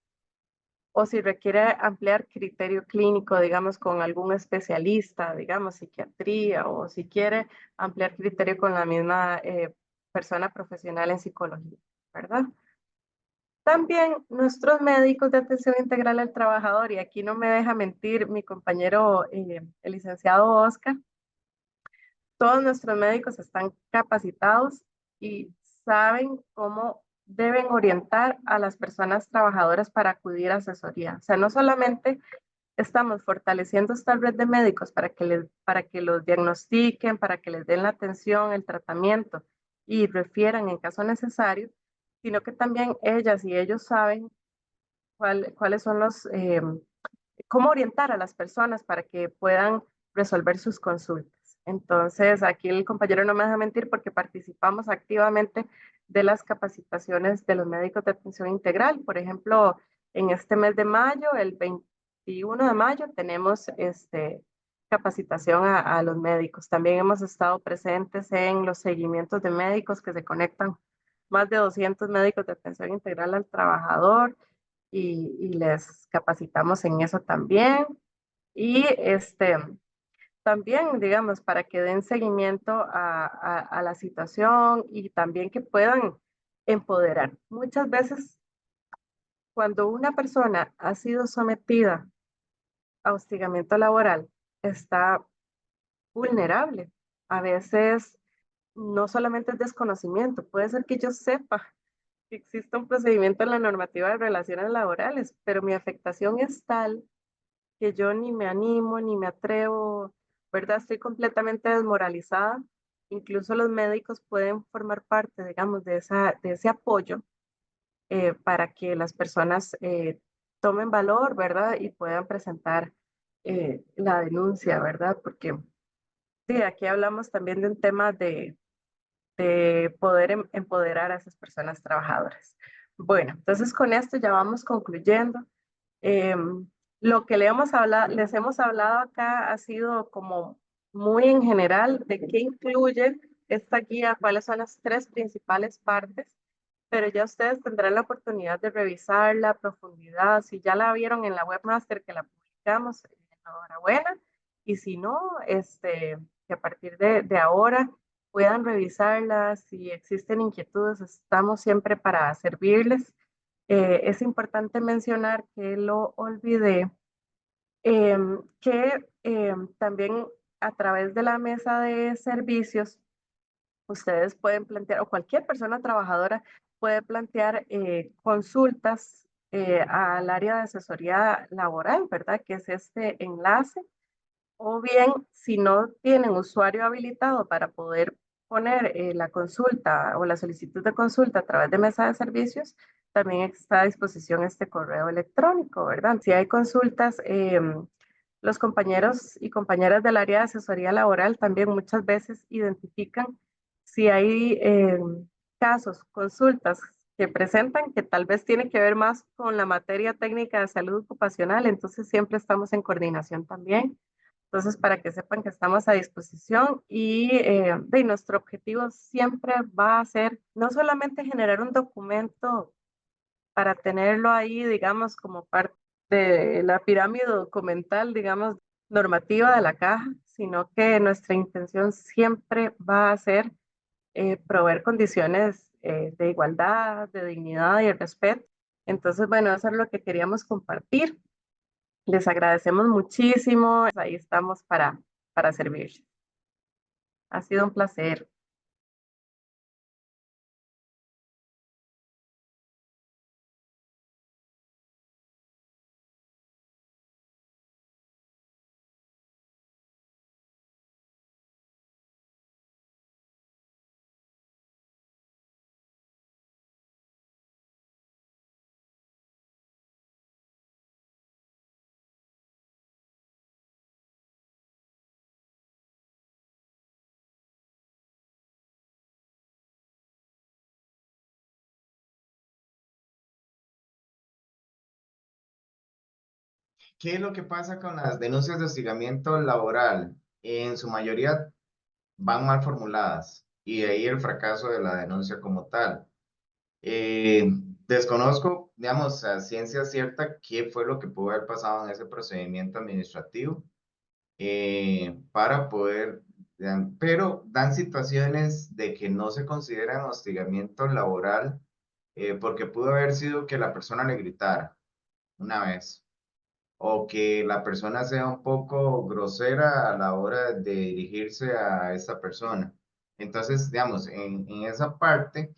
O si requiere ampliar criterio clínico, digamos, con algún especialista, digamos, psiquiatría, o si quiere ampliar criterio con la misma persona profesional en psicología, ¿verdad? También nuestros médicos de atención integral al trabajador, y aquí no me deja mentir mi compañero, el licenciado Oscar, todos nuestros médicos están capacitados y saben cómo deben orientar a las personas trabajadoras para acudir a asesoría. O sea, no solamente estamos fortaleciendo esta red de médicos para que los diagnostiquen, para que les den la atención, el tratamiento y refieran en caso necesario, sino que también ellas y ellos saben cuáles son cómo orientar a las personas para que puedan resolver sus consultas. Entonces, aquí el compañero no me deja mentir porque participamos activamente de las capacitaciones de los médicos de atención integral. Por ejemplo, en este mes de mayo, el 21 de mayo, tenemos capacitación a los médicos. También hemos estado presentes en los seguimientos de médicos que se conectan, más de 200 médicos de atención integral al trabajador, y les capacitamos en eso también. Y también, digamos, para que den seguimiento a la situación y también que puedan empoderar. Muchas veces, cuando una persona ha sido sometida a hostigamiento laboral, está vulnerable. A veces no solamente es desconocimiento, puede ser que yo sepa que existe un procedimiento en la normativa de relaciones laborales, pero mi afectación es tal que yo ni me animo, ni me atrevo, ¿verdad? Estoy completamente desmoralizada Incluso los médicos pueden formar parte, digamos, de ese apoyo para que las personas tomen valor, ¿verdad? Y puedan presentar la denuncia, ¿verdad? Porque sí, aquí hablamos también de un tema de poder empoderar a esas personas trabajadoras. Bueno, entonces con esto ya vamos concluyendo. Lo que les hemos hablado acá ha sido como muy en general de qué incluye esta guía, cuáles son las tres principales partes, pero ya ustedes tendrán la oportunidad de revisarla a profundidad. Si ya la vieron en la webmaster que la publicamos, enhorabuena. Y si no, que a partir de ahora puedan revisarla. Si existen inquietudes, estamos siempre para servirles. Es importante mencionar que lo olvidé, que también a través de la mesa de servicios, ustedes pueden plantear, o cualquier persona trabajadora puede plantear consultas al área de asesoría laboral, ¿verdad? Que es este enlace. O bien, si no tienen usuario habilitado para poder poner la consulta o la solicitud de consulta a través de mesa de servicios, también está a disposición este correo electrónico, ¿verdad? Si hay consultas, los compañeros y compañeras del área de asesoría laboral también muchas veces identifican si hay casos, consultas que presentan que tal vez tiene que ver más con la materia técnica de salud ocupacional, entonces siempre estamos en coordinación también. Entonces, para que sepan que estamos a disposición y nuestro objetivo siempre va a ser no solamente generar un documento para tenerlo ahí, digamos, como parte de la pirámide documental, digamos, normativa de la caja, sino que nuestra intención siempre va a ser proveer condiciones de igualdad, de dignidad y de respeto. Entonces, bueno, eso es lo que queríamos compartir. Les agradecemos muchísimo. Ahí estamos para servir. Ha sido un placer.
¿Qué es lo que pasa con las denuncias de hostigamiento laboral? En su mayoría van mal formuladas y de ahí el fracaso de la denuncia como tal. Eh, Desconozco, digamos, a ciencia cierta qué fue lo que pudo haber pasado en ese procedimiento administrativo para poder, pero dan situaciones de que no se consideran hostigamiento laboral porque pudo haber sido que la persona le gritara una vez o que la persona sea un poco grosera a la hora de dirigirse a esta persona. Entonces, digamos, en esa parte,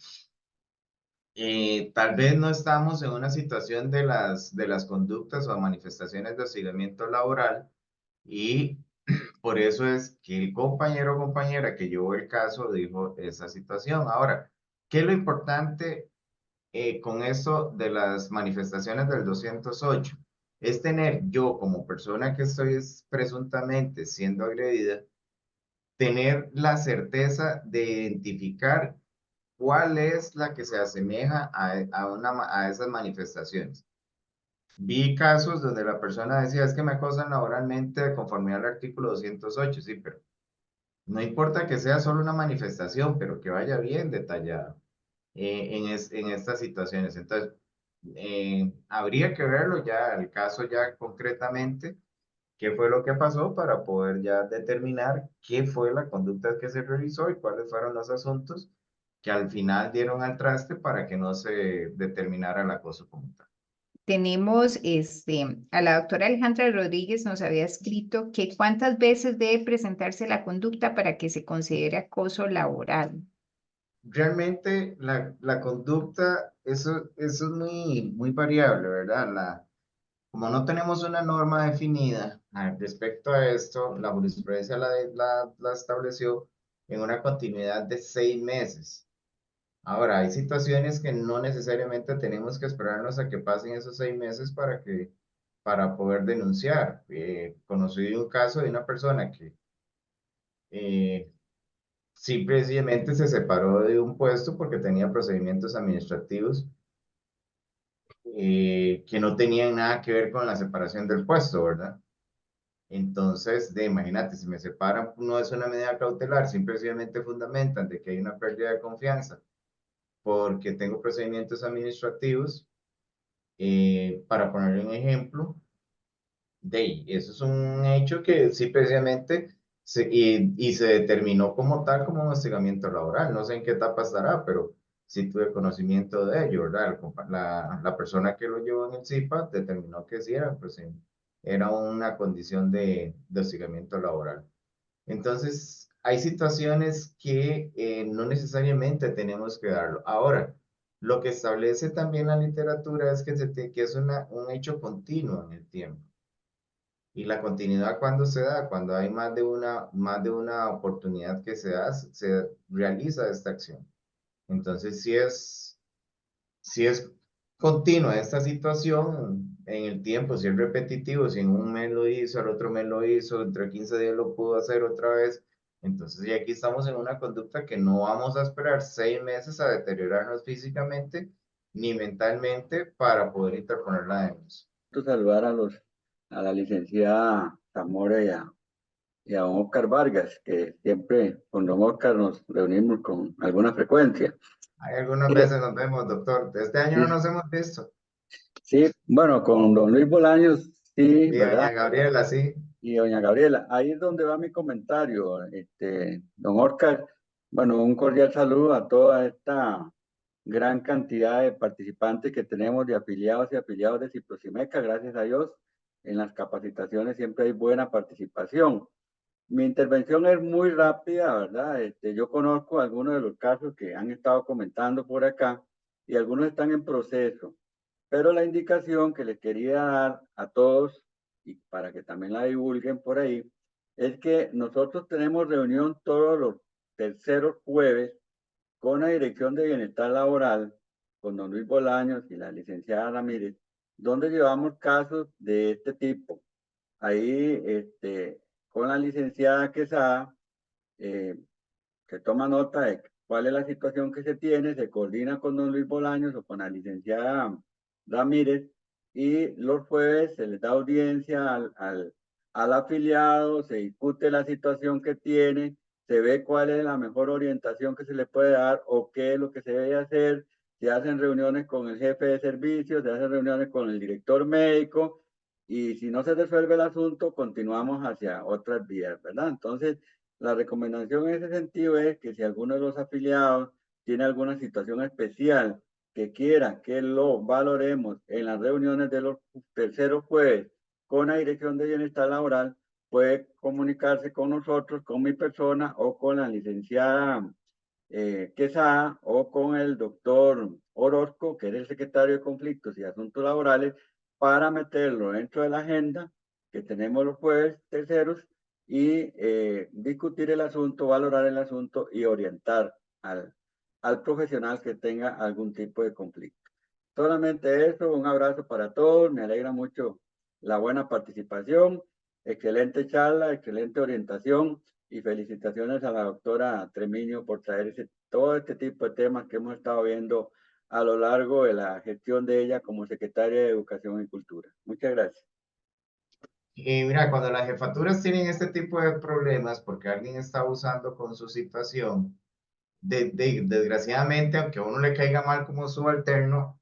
tal vez no estamos en una situación de las conductas o manifestaciones de hostigamiento laboral y por eso es que el compañero o compañera que llevó el caso dijo esa situación. Ahora, ¿qué es lo importante con esto de las manifestaciones del 208? Es tener yo como persona que estoy presuntamente siendo agredida, tener la certeza de identificar cuál es la que se asemeja a esas manifestaciones. Vi casos donde la persona decía, es que me acosan laboralmente de conformidad al artículo 208, sí, pero no importa que sea solo una manifestación, pero que vaya bien detallada en estas situaciones. Entonces, habría que verlo ya, el caso ya concretamente, qué fue lo que pasó para poder ya determinar qué fue la conducta que se revisó y cuáles fueron los asuntos que al final dieron al traste para que no se determinara el acoso como tal.
Tenemos a la doctora Alejandra Rodríguez nos había escrito que cuántas veces debe presentarse la conducta para que se considere acoso laboral.
Realmente la conducta, eso es muy variable, ¿verdad? Como no tenemos una norma definida respecto a esto, la jurisprudencia la estableció en una continuidad de 6 meses. Ahora, hay situaciones que no necesariamente tenemos que esperarnos a que pasen esos 6 meses para poder denunciar. Conocí un caso de una persona que eh, simplemente se separó de un puesto porque tenía procedimientos administrativos que no tenían nada que ver con la separación del puesto, ¿verdad? Entonces, imagínate, si me separan, no es una medida cautelar, simplemente fundamentan de que hay una pérdida de confianza porque tengo procedimientos administrativos. Para poner un ejemplo, eso es un hecho que sí precisamente y se determinó como tal como un hostigamiento laboral. No sé en qué etapa estará, pero sí tuve conocimiento de ello, ¿verdad? La persona que lo llevó en el CIPA determinó que sí era, pues, era una condición de hostigamiento laboral. Entonces, hay situaciones que no necesariamente tenemos que darlo. Ahora, lo que establece también la literatura es que es un hecho continuo en el tiempo. Y la continuidad cuando se da, cuando hay más de una oportunidad que se realiza esta acción. Entonces, si es continua esta situación en el tiempo, si es repetitivo, si en un mes lo hizo, al otro mes lo hizo, entre 15 días lo pudo hacer otra vez, entonces ya aquí estamos en una conducta que no vamos a esperar 6 meses a deteriorarnos físicamente ni mentalmente para poder interponer la denuncia.
Saludar a la licenciada Zamora y a don Oscar Vargas, que siempre con don Oscar nos reunimos con alguna frecuencia.
Hay algunas
Mire,
veces nos vemos, doctor. Este año
sí,
no nos hemos visto.
sí, bueno, con don Luis Bolaños, sí,
Y
¿verdad?
doña Gabriela, sí.
Y doña Gabriela, ahí es donde va mi comentario, don Oscar. Bueno, un cordial saludo a toda esta gran cantidad de participantes que tenemos de afiliados y afiliados de Ciprosimeca, gracias a Dios. En las capacitaciones siempre hay buena participación. Mi intervención es muy rápida, ¿verdad? Yo conozco algunos de los casos que han estado comentando por acá y algunos están en proceso, pero la indicación que les quería dar a todos y para que también la divulguen por ahí es que nosotros tenemos reunión todos los terceros jueves con la Dirección de Bienestar Laboral, con don Luis Bolaños y la licenciada Ramírez, donde llevamos casos de este tipo. Ahí, con la licenciada Quesada, se toma nota de cuál es la situación que se tiene, se coordina con don Luis Bolaños o con la licenciada Ramírez y los jueves se les da audiencia al afiliado, se discute la situación que tiene, se ve cuál es la mejor orientación que se le puede dar o qué es lo que se debe hacer, se hacen reuniones con el jefe de servicios, se hacen reuniones con el director médico y si no se resuelve el asunto, continuamos hacia otras vías, ¿verdad? Entonces, la recomendación en ese sentido es que si alguno de los afiliados tiene alguna situación especial que quiera que lo valoremos en las reuniones de los terceros jueves con la Dirección de Bienestar Laboral, puede comunicarse con nosotros, con mi persona o con la licenciada Quesada o con el doctor Orozco, que es el secretario de Conflictos y Asuntos Laborales, para meterlo dentro de la agenda que tenemos los jueves terceros y discutir el asunto, valorar el asunto y orientar al profesional que tenga algún tipo de conflicto. Solamente eso, un abrazo para todos, me alegra mucho la buena participación, excelente charla, excelente orientación y felicitaciones a la doctora Tremiño por traer todo este tipo de temas que hemos estado viendo a lo largo de la gestión de ella como secretaria de Educación y Cultura. Muchas gracias.
Y mira, cuando las jefaturas tienen este tipo de problemas porque alguien está abusando con su situación, desgraciadamente, aunque a uno le caiga mal como subalterno,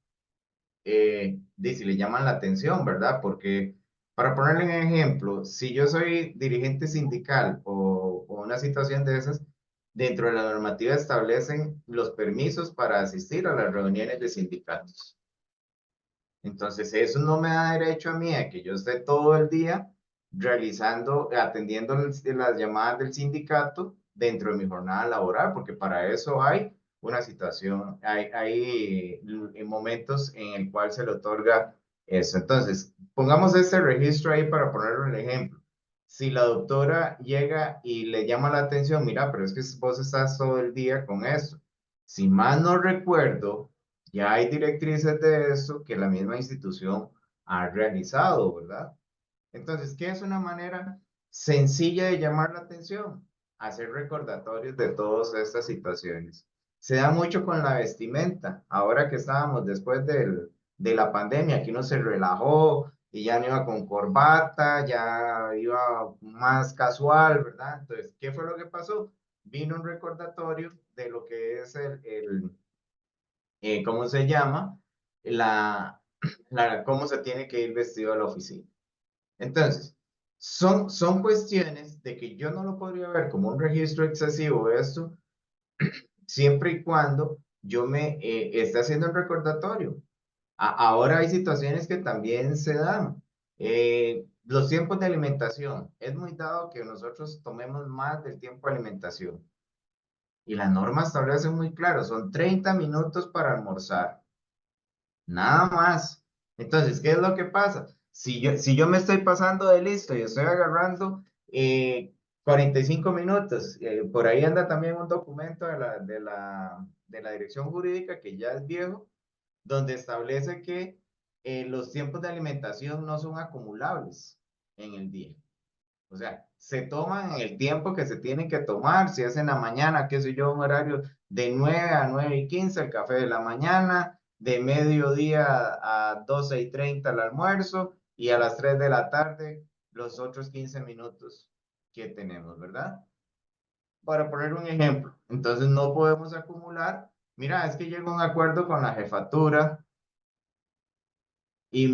si le llaman la atención, ¿verdad? Porque, para ponerle un ejemplo, si yo soy dirigente sindical o una situación de esas, dentro de la normativa establecen los permisos para asistir a las reuniones de sindicatos. Entonces, eso no me da derecho a mí a que yo esté todo el día atendiendo las llamadas del sindicato dentro de mi jornada laboral, porque para eso hay una situación, hay momentos en el cual se le otorga eso. Entonces, pongamos este registro ahí para ponerlo en ejemplo. si la doctora llega y le llama la atención, mira, pero es que vos estás todo el día con esto. Si mal no recuerdo, ya hay directrices de eso que la misma institución ha realizado, ¿verdad? Entonces, ¿qué es una manera sencilla de llamar la atención? Hacer recordatorios de todas estas situaciones. Se da mucho con la vestimenta. Ahora que estábamos después de la pandemia, que uno se relajó y ya no iba con corbata, ya iba más casual, ¿verdad? Entonces, ¿qué fue lo que pasó? Vino un recordatorio de lo que es ¿cómo se llama? Cómo se tiene que ir vestido a la oficina. Entonces, son cuestiones de que yo no lo podría ver como un registro excesivo de esto, siempre y cuando yo me esté haciendo un recordatorio. Ahora hay situaciones que también se dan. Los tiempos de alimentación. Es muy dado que nosotros tomemos más del tiempo de alimentación. Y la norma establece muy claro, son 30 minutos para almorzar. Nada más. Entonces, ¿qué es lo que pasa? Si yo me estoy pasando de listo y estoy agarrando 45 minutos, por ahí anda también un documento de la dirección jurídica que ya es viejo, donde establece que los tiempos de alimentación no son acumulables en el día. O sea, se toman en el tiempo que se tienen que tomar, si es en la mañana, qué sé yo, un horario de 9 a 9:15 el café de la mañana, de mediodía a 12:30 el almuerzo y a las 3 de la tarde los otros 15 minutos que tenemos, ¿verdad? Para poner un ejemplo, entonces no podemos acumular, mira, es que llego a un acuerdo con la jefatura y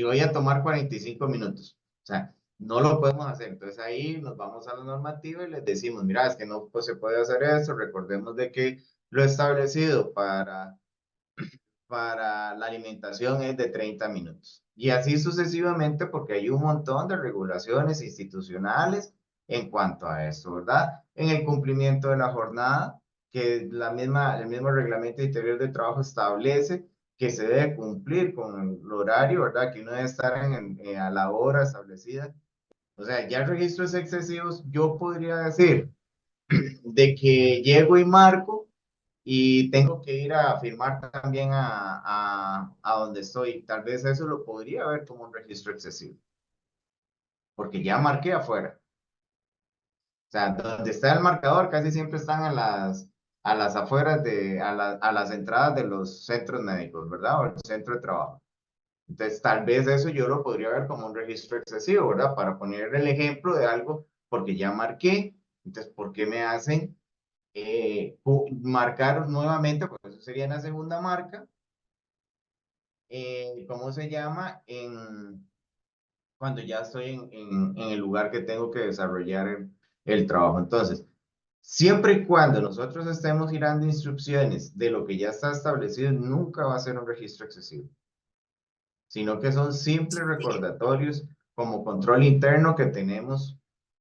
voy a tomar 45 minutos. O sea, no lo podemos hacer. Entonces ahí nos vamos a la normativa y les decimos, mira, es que no pues, se puede hacer esto. Recordemos de que lo establecido para la alimentación es de 30 minutos. Y así sucesivamente porque hay un montón de regulaciones institucionales en cuanto a esto, ¿verdad? En el cumplimiento de la jornada, que el mismo reglamento interior de trabajo establece que se debe cumplir con el horario, ¿verdad? Que uno debe estar a la hora establecida. O sea, ya registros excesivos, yo podría decir de que llego y marco y tengo que ir a firmar también a donde estoy. Tal vez eso lo podría ver como un registro excesivo, porque ya marqué afuera. O sea, donde está el marcador casi siempre están a las afueras a las entradas de los centros médicos, ¿verdad? O el centro de trabajo. Entonces, tal vez eso yo lo podría ver como un registro excesivo, ¿verdad? Para poner el ejemplo de algo, porque ya marqué. Entonces, ¿por qué me hacen marcar nuevamente? Porque eso sería en la segunda marca. ¿Cómo se llama? Cuando ya estoy en el lugar que tengo que desarrollar el trabajo. Entonces, siempre y cuando nosotros estemos girando instrucciones de lo que ya está establecido, nunca va a ser un registro excesivo, sino que son simples recordatorios como control interno que tenemos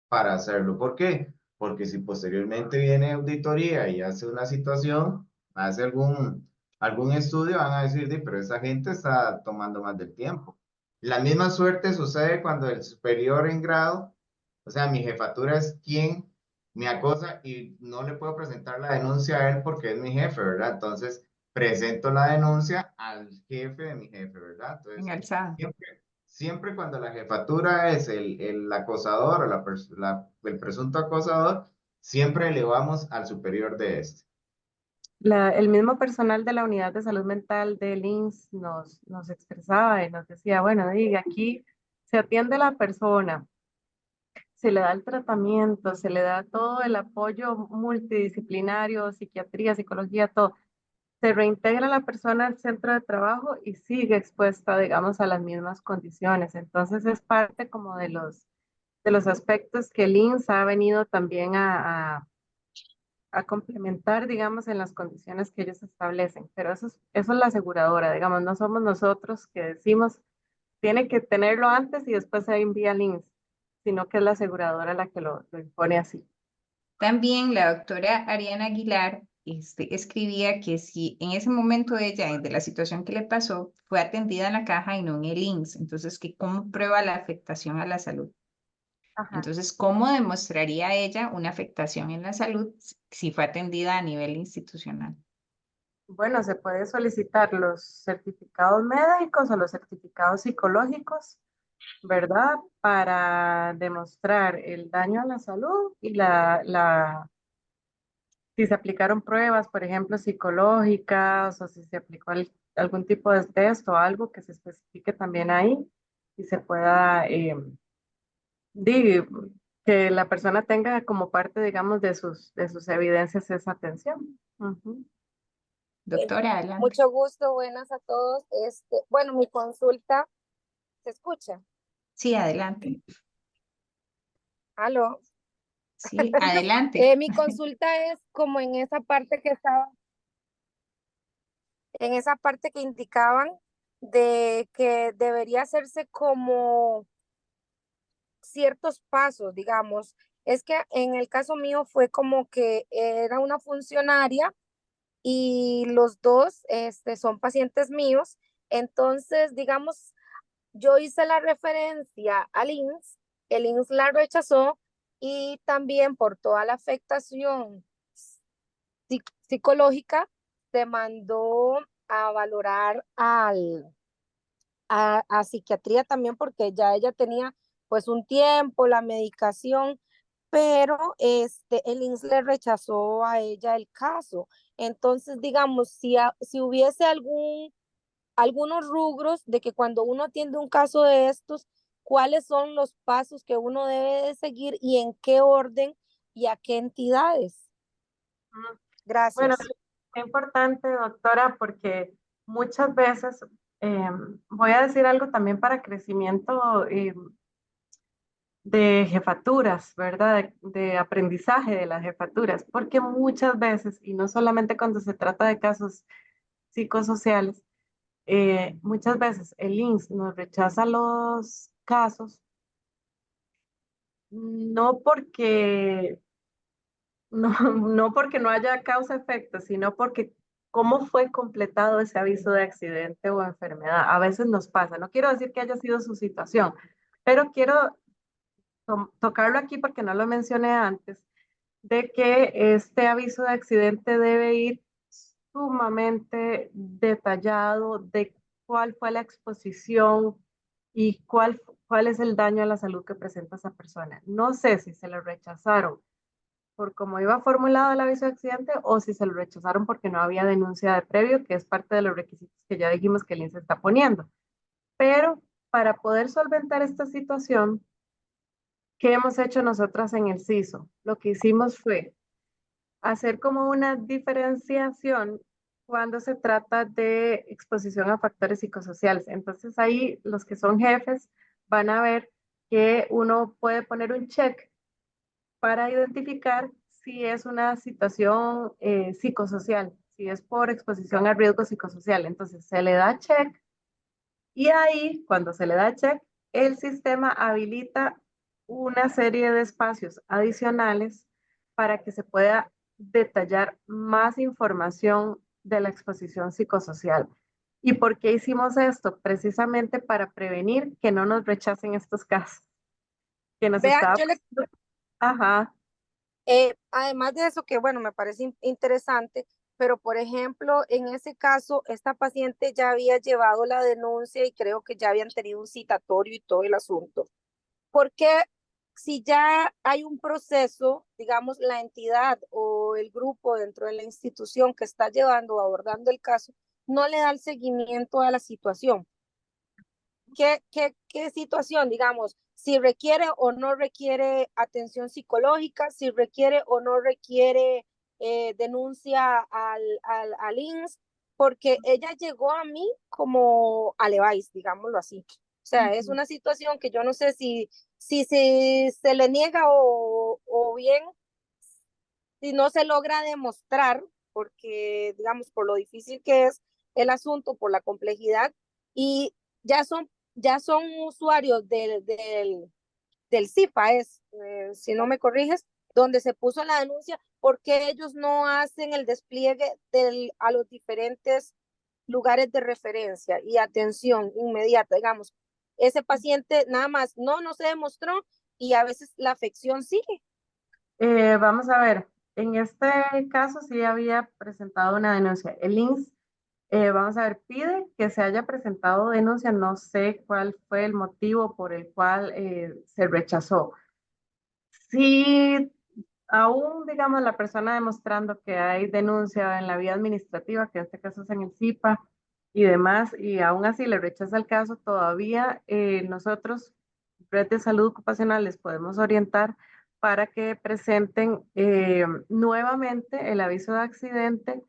para hacerlo. ¿Por qué? Porque si posteriormente viene auditoría y hace una situación, hace algún estudio, van a decir, pero esa gente está tomando más del tiempo. La misma suerte sucede cuando el superior en grado, o sea, mi jefatura es quien me acosa y no le puedo presentar la denuncia a él porque es mi jefe, ¿verdad? Entonces, presento la denuncia al jefe de mi jefe, ¿verdad?
En
Entonces,
alzada.
siempre cuando la jefatura es el acosador o el presunto acosador, siempre elevamos al superior de este.
El mismo personal de la unidad de salud mental del INS nos expresaba y nos decía, bueno, diga, aquí se atiende a la persona, se le da el tratamiento, se le da todo el apoyo multidisciplinario, psiquiatría, psicología, todo. Se reintegra la persona al centro de trabajo y sigue expuesta, digamos, a las mismas condiciones. Entonces es parte como de los aspectos que el INS ha venido también a complementar, digamos, en las condiciones que ellos establecen. Pero eso es la aseguradora, digamos, no somos nosotros que decimos, tiene que tenerlo antes y después se envía al INS, sino que es la aseguradora la que lo impone así.
También la doctora Ariana Aguilar escribía que si en ese momento ella, de la situación que le pasó, fue atendida en la caja y no en el INSS, entonces que cómo prueba la afectación a la salud.
Ajá.
Entonces, ¿cómo demostraría ella una afectación en la salud si fue atendida a nivel institucional?
Bueno, se puede solicitar los certificados médicos o los certificados psicológicos, ¿verdad? Para demostrar el daño a la salud y si se aplicaron pruebas, por ejemplo, psicológicas o si se aplicó algún tipo de test o algo que se especifique también ahí y se pueda, que la persona tenga como parte, digamos, de sus evidencias esa atención. Ujú.
Doctora, adelante.
Mucho gusto, buenas a todos. Bueno, mi consulta, ¿se escucha?
Sí, adelante.
Aló.
Sí, adelante.
Mi consulta es como en esa parte que estaba, en esa parte que indicaban de que debería hacerse como ciertos pasos, digamos. Es que en el caso mío fue como que era una funcionaria y los dos son pacientes míos. Entonces, digamos, yo hice la referencia al INSS, el INSS la rechazó y también por toda la afectación psicológica se mandó a valorar a psiquiatría también porque ya ella tenía pues un tiempo, la medicación, pero el INSS le rechazó a ella el caso. Entonces, digamos, si hubiese algunos rubros de que cuando uno atiende un caso de estos, cuáles son los pasos que uno debe de seguir y en qué orden y a qué entidades.
Bueno,
Gracias.
es importante, doctora, porque muchas veces, voy a decir algo también para crecimiento de jefaturas, ¿verdad? De aprendizaje de las jefaturas, porque muchas veces, y no solamente cuando se trata de casos psicosociales, muchas veces el INSS nos rechaza los casos, no porque no, no porque no haya causa-efecto, sino porque cómo fue completado ese aviso de accidente o enfermedad. A veces nos pasa. No quiero decir que haya sido su situación, pero quiero tocarlo aquí porque no lo mencioné antes, de que este aviso de accidente debe ir sumamente detallado de cuál fue la exposición y cuál es el daño a la salud que presenta esa persona. No sé si se lo rechazaron por cómo iba formulado el aviso de accidente o si se lo rechazaron porque no había denuncia de previo, que es parte de los requisitos que ya dijimos que el INSS está poniendo. Pero para poder solventar esta situación, ¿qué hemos hecho nosotras en el CISO? Lo que hicimos fue hacer como una diferenciación cuando se trata de exposición a factores psicosociales. Entonces ahí los que son jefes van a ver que uno puede poner un check para identificar si es una situación psicosocial, si es por exposición a riesgo psicosocial. Entonces se le da check y ahí, cuando se le da check, el sistema habilita una serie de espacios adicionales para que se pueda detallar más información de la exposición psicosocial. ¿Y por qué hicimos esto? Precisamente para prevenir que no nos rechacen estos casos. Que nos
Vea,
estaba...
yo le
Ajá.
Además de eso, que bueno, me parece interesante, pero por ejemplo, en ese caso, esta paciente ya había llevado la denuncia y creo que ya habían tenido un citatorio y todo el asunto. Porque si ya hay un proceso, digamos, la entidad o el grupo dentro de la institución que está llevando o abordando el caso, no le da el seguimiento a la situación? ¿Qué situación, digamos, si requiere o no requiere atención psicológica, si requiere o no requiere denuncia al INSS? Porque ella llegó a mí como a Levice, digámoslo así. O sea, es una situación que yo no sé si se le niega o bien si no se logra demostrar, porque digamos, por lo difícil que es el asunto, por la complejidad, y ya son, ya son usuarios del CIPA, si no me corriges, donde se puso la denuncia, ¿por qué ellos no hacen el despliegue a los diferentes lugares de referencia y atención inmediata? Digamos, ese paciente nada más no se demostró y a veces la afección sigue.
Vamos a ver, en este caso sí había presentado una denuncia. El INSS, vamos a ver, pide que se haya presentado denuncia. No sé cuál fue el motivo por el cual se rechazó. Si aún, digamos, la persona demostrando que hay denuncia en la vía administrativa, que en este caso es en el CIPA y demás, y aún así le rechaza el caso, todavía nosotros, Red de Salud Ocupacional, les podemos orientar para que presenten nuevamente el aviso de accidente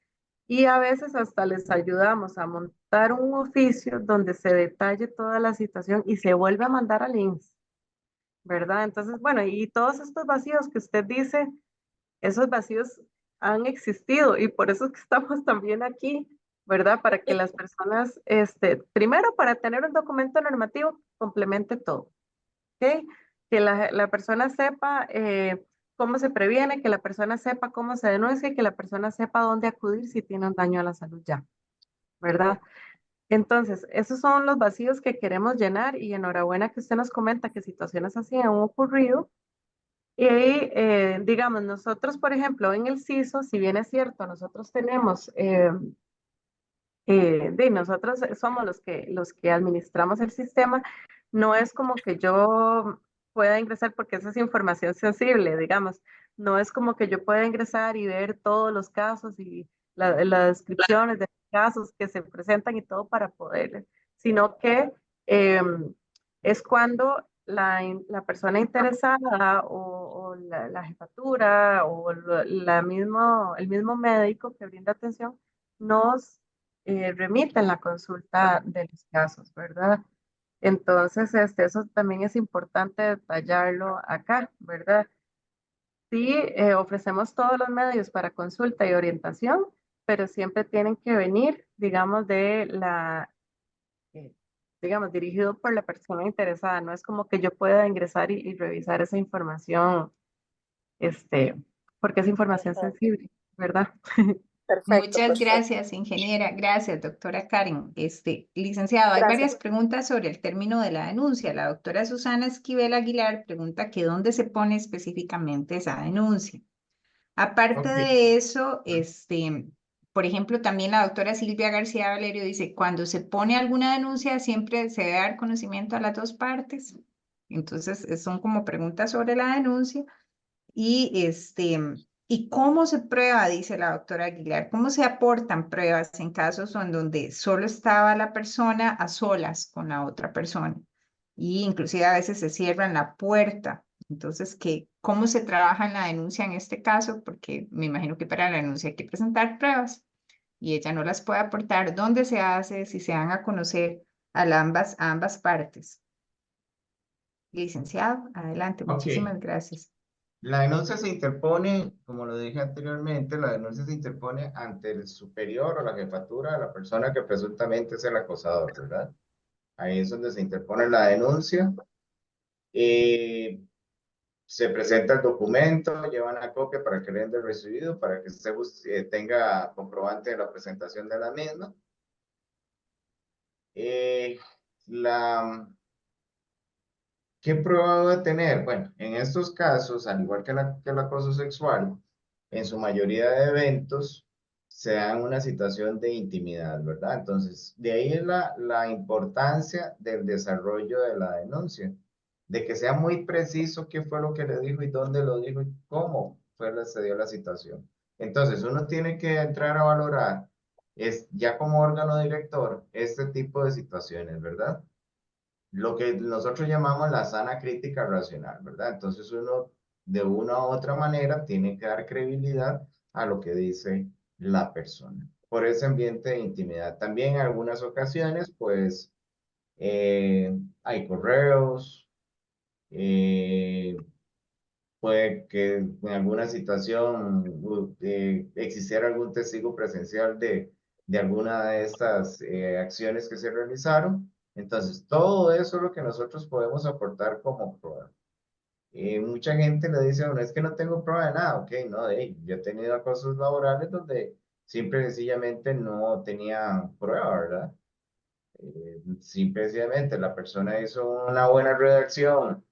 y a veces hasta les ayudamos a montar un oficio donde se detalle toda la situación y se vuelve a mandar al INSS, ¿verdad? Entonces, bueno, y todos estos vacíos que usted dice, esos vacíos han existido y por eso es que estamos también aquí, ¿verdad? Para que las personas, primero, para tener un documento normativo, complemente todo, ¿ok? Que la persona sepa cómo se previene, que la persona sepa cómo se denuncia y que la persona sepa dónde acudir si tiene un daño a la salud ya, ¿verdad? Entonces, esos son los vacíos que queremos llenar y enhorabuena que usted nos comenta que situaciones así han ocurrido. Y digamos, nosotros, por ejemplo, en el CISO, si bien es cierto, nosotros tenemos, nosotros somos los que administramos el sistema, no es como que yo pueda ingresar porque esa es información sensible, digamos, no es como que yo pueda ingresar y ver todos los casos y las descripciones de los casos que se presentan y todo para poder, sino que es cuando la persona interesada o la jefatura o el mismo médico que brinda atención nos remiten la consulta de los casos, ¿verdad? Entonces, eso también es importante detallarlo acá, ¿verdad? Sí, ofrecemos todos los medios para consulta y orientación, pero siempre tienen que venir, digamos, eh, digamos, dirigido por la persona interesada. No es como que yo pueda ingresar y revisar esa información, este, porque es información sensible, ¿verdad?
Perfecto,
Muchas
perfecto.
gracias, ingeniera. Gracias, doctora Karen. Licenciado, hay
Gracias.
varias preguntas sobre el término de la denuncia. La doctora Susana Esquivel Aguilar pregunta que dónde se pone específicamente esa denuncia. Aparte
Ok.
de eso, por ejemplo, también la doctora Silvia García Valerio dice, cuando se pone alguna denuncia, siempre se debe dar conocimiento a las dos partes. Entonces, son como preguntas sobre la denuncia. ¿Y cómo se prueba? Dice la doctora Aguilar, ¿cómo se aportan pruebas en casos en donde solo estaba la persona a solas con la otra persona? Y inclusive a veces se cierran la puerta. Entonces, ¿cómo se trabaja en la denuncia en este caso? Porque me imagino que para la denuncia hay que presentar pruebas y ella no las puede aportar. ¿Dónde se hace? Si se dan a conocer a ambas partes. Licenciado, adelante.
Ok.
Muchísimas gracias.
La denuncia se interpone, como lo dije anteriormente, la denuncia se interpone ante el superior o la jefatura de la persona que presuntamente es el acosador, ¿verdad? Ahí es donde se interpone la denuncia. Eh, Se presenta el documento, llevan la copia para que le den de recibido, para que usted tenga comprobante de la presentación de la misma. Eh, la, ¿Qué prueba debe tener? Bueno, en estos casos, al igual que, que el acoso sexual, en su mayoría de eventos se dan una situación de intimidad, ¿verdad? Entonces, de ahí es la importancia del desarrollo de la denuncia, de que sea muy preciso qué fue lo que le dijo y dónde lo dijo y cómo se dio la situación. Entonces, uno tiene que entrar a valorar, ya como órgano director, este tipo de situaciones, ¿verdad? Lo que nosotros llamamos la sana crítica racional, ¿verdad? Entonces uno de una u otra manera tiene que dar credibilidad a lo que dice la persona por ese ambiente de intimidad. También en algunas ocasiones, pues, hay correos, eh, puede que en alguna situación existiera algún testigo presencial de alguna de estas acciones que se realizaron. Entonces, todo eso es lo que nosotros podemos aportar como prueba. Mucha gente le dice, bueno, es que no tengo prueba de nada, ok, no, yo he tenido acosos laborales donde simple y sencillamente no tenía prueba, ¿verdad? Simple y sencillamente la persona hizo una buena redacción,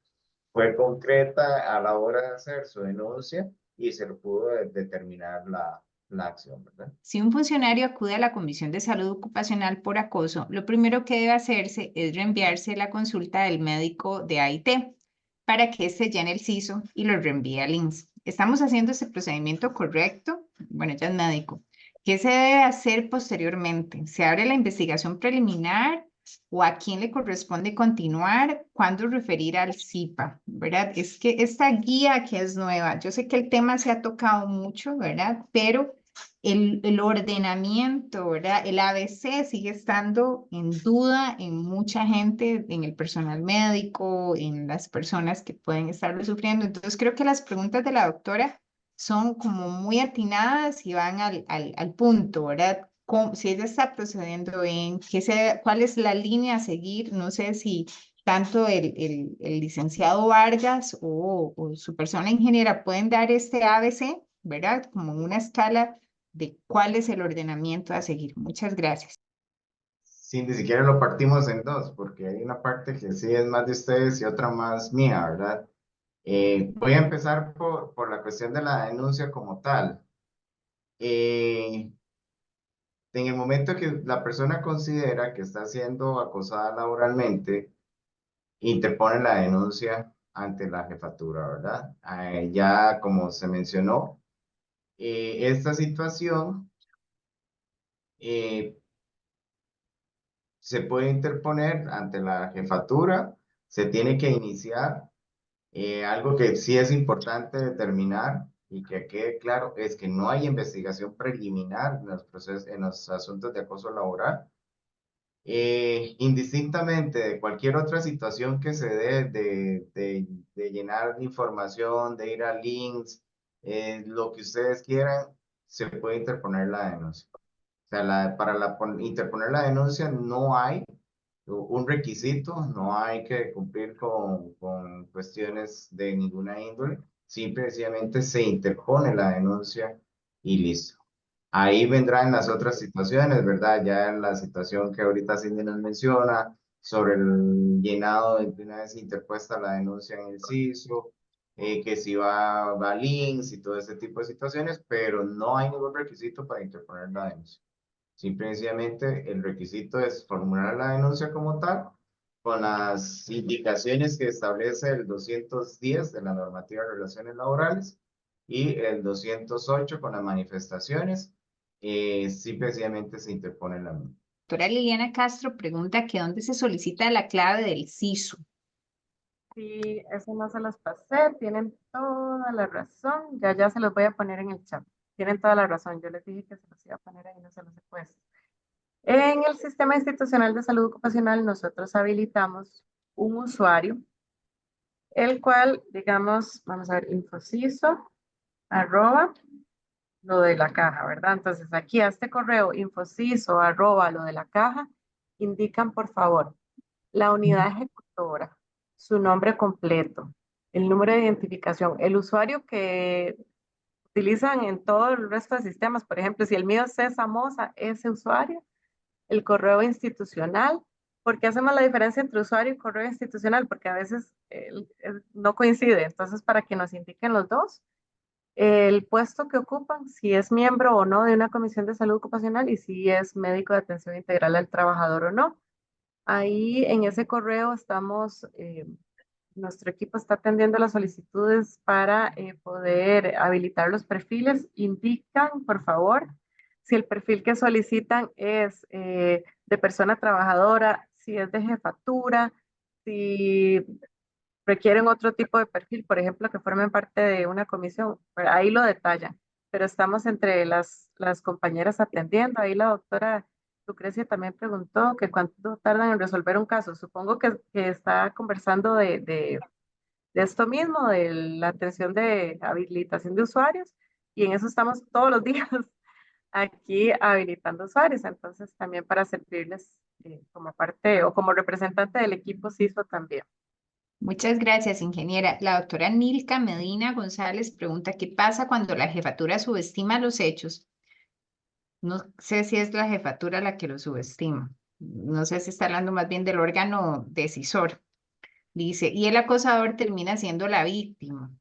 fue concreta a la hora de hacer su denuncia y se lo pudo determinar la acción, ¿verdad?
Si un funcionario acude a la Comisión de Salud Ocupacional por acoso, lo primero que debe hacerse es reenviarse la consulta del médico de AIT para que éste llene el CISO y lo reenvíe al INS. ¿Estamos haciendo este procedimiento correcto? Bueno, ya es médico. ¿Qué se debe hacer posteriormente? ¿Se abre la investigación preliminar o a quién le corresponde continuar? ¿Cuándo referir al CIPA? ¿Verdad? Es que esta guía que es nueva, yo sé que el tema se ha tocado mucho, ¿verdad? Pero el ordenamiento, ¿verdad? El ABC sigue estando en duda en mucha gente, en el personal médico, en las personas que pueden estarlo sufriendo. Entonces, creo que las preguntas de la doctora son como muy atinadas y van al punto, ¿verdad? Si ella está procediendo en cuál es la línea a seguir, no sé si tanto el licenciado Vargas o su persona ingeniera pueden dar este ABC, ¿verdad? Como una escala de cuál es el ordenamiento a seguir. Muchas gracias.
Sí, ni siquiera lo partimos en dos, porque hay una parte que sí es más de ustedes y otra más mía, ¿verdad? Voy a empezar por la cuestión de la denuncia como tal. En el momento que la persona considera que está siendo acosada laboralmente, interpone la denuncia ante la jefatura, ¿verdad? Ya como se mencionó, esta situación eh, se puede interponer ante la jefatura, se tiene que iniciar. Algo que sí es importante determinar y que quede claro es que no hay investigación preliminar en los procesos, en los asuntos de acoso laboral. Indistintamente de cualquier otra situación que se dé de llenar información, de ir a links, lo que ustedes quieran, se puede interponer la denuncia. O sea, interponer la denuncia no hay un requisito, no hay que cumplir con cuestiones de ninguna índole, simplemente se interpone la denuncia y listo. Ahí vendrán las otras situaciones, ¿verdad? Ya en la situación que ahorita Cindy nos menciona, sobre el llenado de una vez interpuesta la denuncia en el CISO, que si va a links y todo ese tipo de situaciones, pero no hay ningún requisito para interponer la denuncia. Simple y sencillamente el requisito es formular la denuncia como tal, con las indicaciones que establece el 210 de la normativa de relaciones laborales y el 208 con las manifestaciones. Simple y sencillamente se interpone la misma.
Doctora Liliana Castro pregunta que dónde se solicita la clave del CISO.
Sí, eso no se los pasé, tienen toda la razón, ya se los voy a poner en el chat. Tienen toda la razón, yo les dije que se los iba a poner ahí, no se los he puesto. En el Sistema Institucional de Salud Ocupacional nosotros habilitamos un usuario, el cual, digamos, vamos a ver, infociso, arroba, lo de la caja, ¿verdad? Entonces aquí a este correo infociso, arroba, lo de la caja, indican por favor la unidad ejecutora, su nombre completo, el número de identificación, el usuario que utilizan en todo el resto de sistemas. Por ejemplo, si el mío es César Moza, ese usuario, el correo institucional. ¿Por qué hacemos la diferencia entre usuario y correo institucional? Porque a veces no coincide. Entonces, para que nos indiquen los dos, el puesto que ocupan, si es miembro o no de una comisión de salud ocupacional y si es médico de atención integral al trabajador o no. Ahí en ese correo estamos, nuestro equipo está atendiendo las solicitudes para poder habilitar los perfiles. Indican, por favor, si el perfil que solicitan es de persona trabajadora, si es de jefatura, si requieren otro tipo de perfil, por ejemplo, que formen parte de una comisión, ahí lo detallan. Pero estamos entre las compañeras atendiendo. Ahí la doctora Lucrecia también preguntó que cuánto tardan en resolver un caso. Supongo que está conversando de esto mismo, de la atención de habilitación de usuarios, y en eso estamos todos los días aquí habilitando usuarios. Entonces, también para servirles como parte o como representante del equipo CISO también.
Muchas gracias, ingeniera. La doctora Nilka Medina González pregunta, ¿qué pasa cuando la jefatura subestima los hechos? No sé si es la jefatura la que lo subestima. No sé si está hablando más bien del órgano decisor. Dice, y el acosador termina siendo la víctima.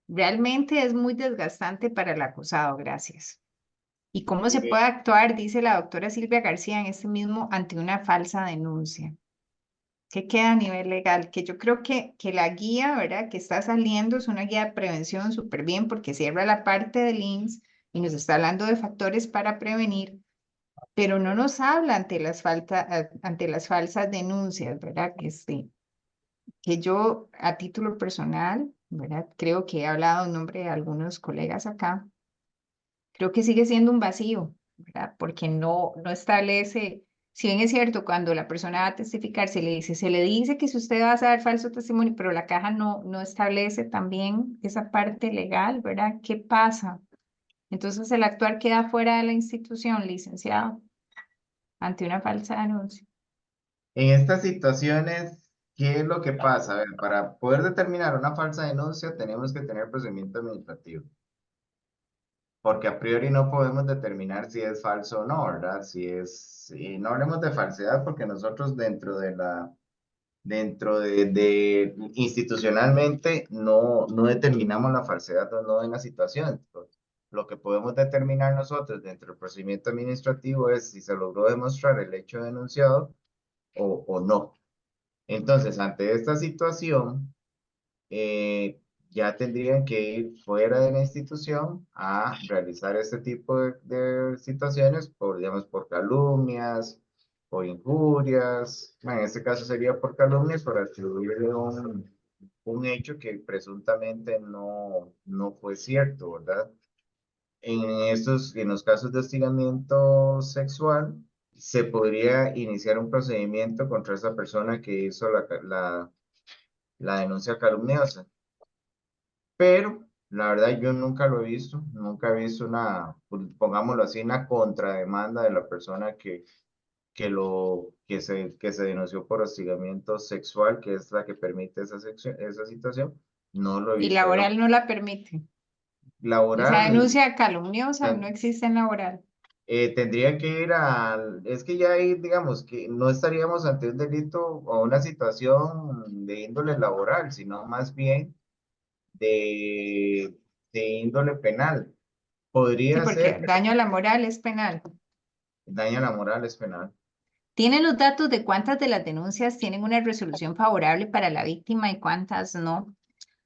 Realmente es muy desgastante para el acosado, gracias. ¿Y cómo se puede actuar, dice la doctora Silvia García, en este mismo ante una falsa denuncia? ¿Qué queda a nivel legal? Que yo creo que la guía, ¿verdad? Que está saliendo es una guía de prevención súper bien porque cierra la parte del INS y nos está hablando de factores para prevenir, pero no nos habla ante las falsas denuncias, ¿verdad? Que yo a título personal, ¿verdad? Creo que he hablado en nombre de algunos colegas acá, creo que sigue siendo un vacío, ¿verdad? Porque no establece, si bien es cierto, cuando la persona va a testificar, se le dice que si usted va a dar falso testimonio, pero la caja no establece también esa parte legal, ¿verdad? ¿Qué pasa? Entonces el actuar queda fuera de la institución, licenciado, ante una falsa denuncia.
En estas situaciones, ¿qué es lo que pasa? A ver, para poder determinar una falsa denuncia, tenemos que tener procedimiento administrativo, porque a priori no podemos determinar si es falso o no, ¿verdad? Si no hablemos de falsedad, porque nosotros dentro de institucionalmente no determinamos la falsedad o no en la situación. Lo que podemos determinar nosotros dentro del procedimiento administrativo es si se logró demostrar el hecho denunciado o no. Entonces, ante esta situación, ya tendrían que ir fuera de la institución a realizar este tipo de situaciones por, digamos, por calumnias, por injurias. Bueno, en este caso sería por calumnias, por atribuirle un hecho que presuntamente no fue cierto, ¿verdad? En los casos de hostigamiento sexual, se podría iniciar un procedimiento contra esa persona que hizo la denuncia calumniosa. Pero la verdad yo nunca lo he visto, nunca he visto una, pongámoslo así, una contrademanda de la persona que se denunció por hostigamiento sexual, que es la que permite esa situación. No lo he
Y
visto yo.
laboral no la permite. Esa
Laboral,
denuncia calumniosa no existe en laboral.
tendría que ir es que ya ahí, digamos, que no estaríamos ante un delito o una situación de índole laboral, sino más bien de, de índole penal.
Sí,
Podría ser
porque daño a la moral es penal.
daño a la moral es penal.
¿Tienen los datos de cuántas de las denuncias tienen una resolución favorable para la víctima y cuántas no?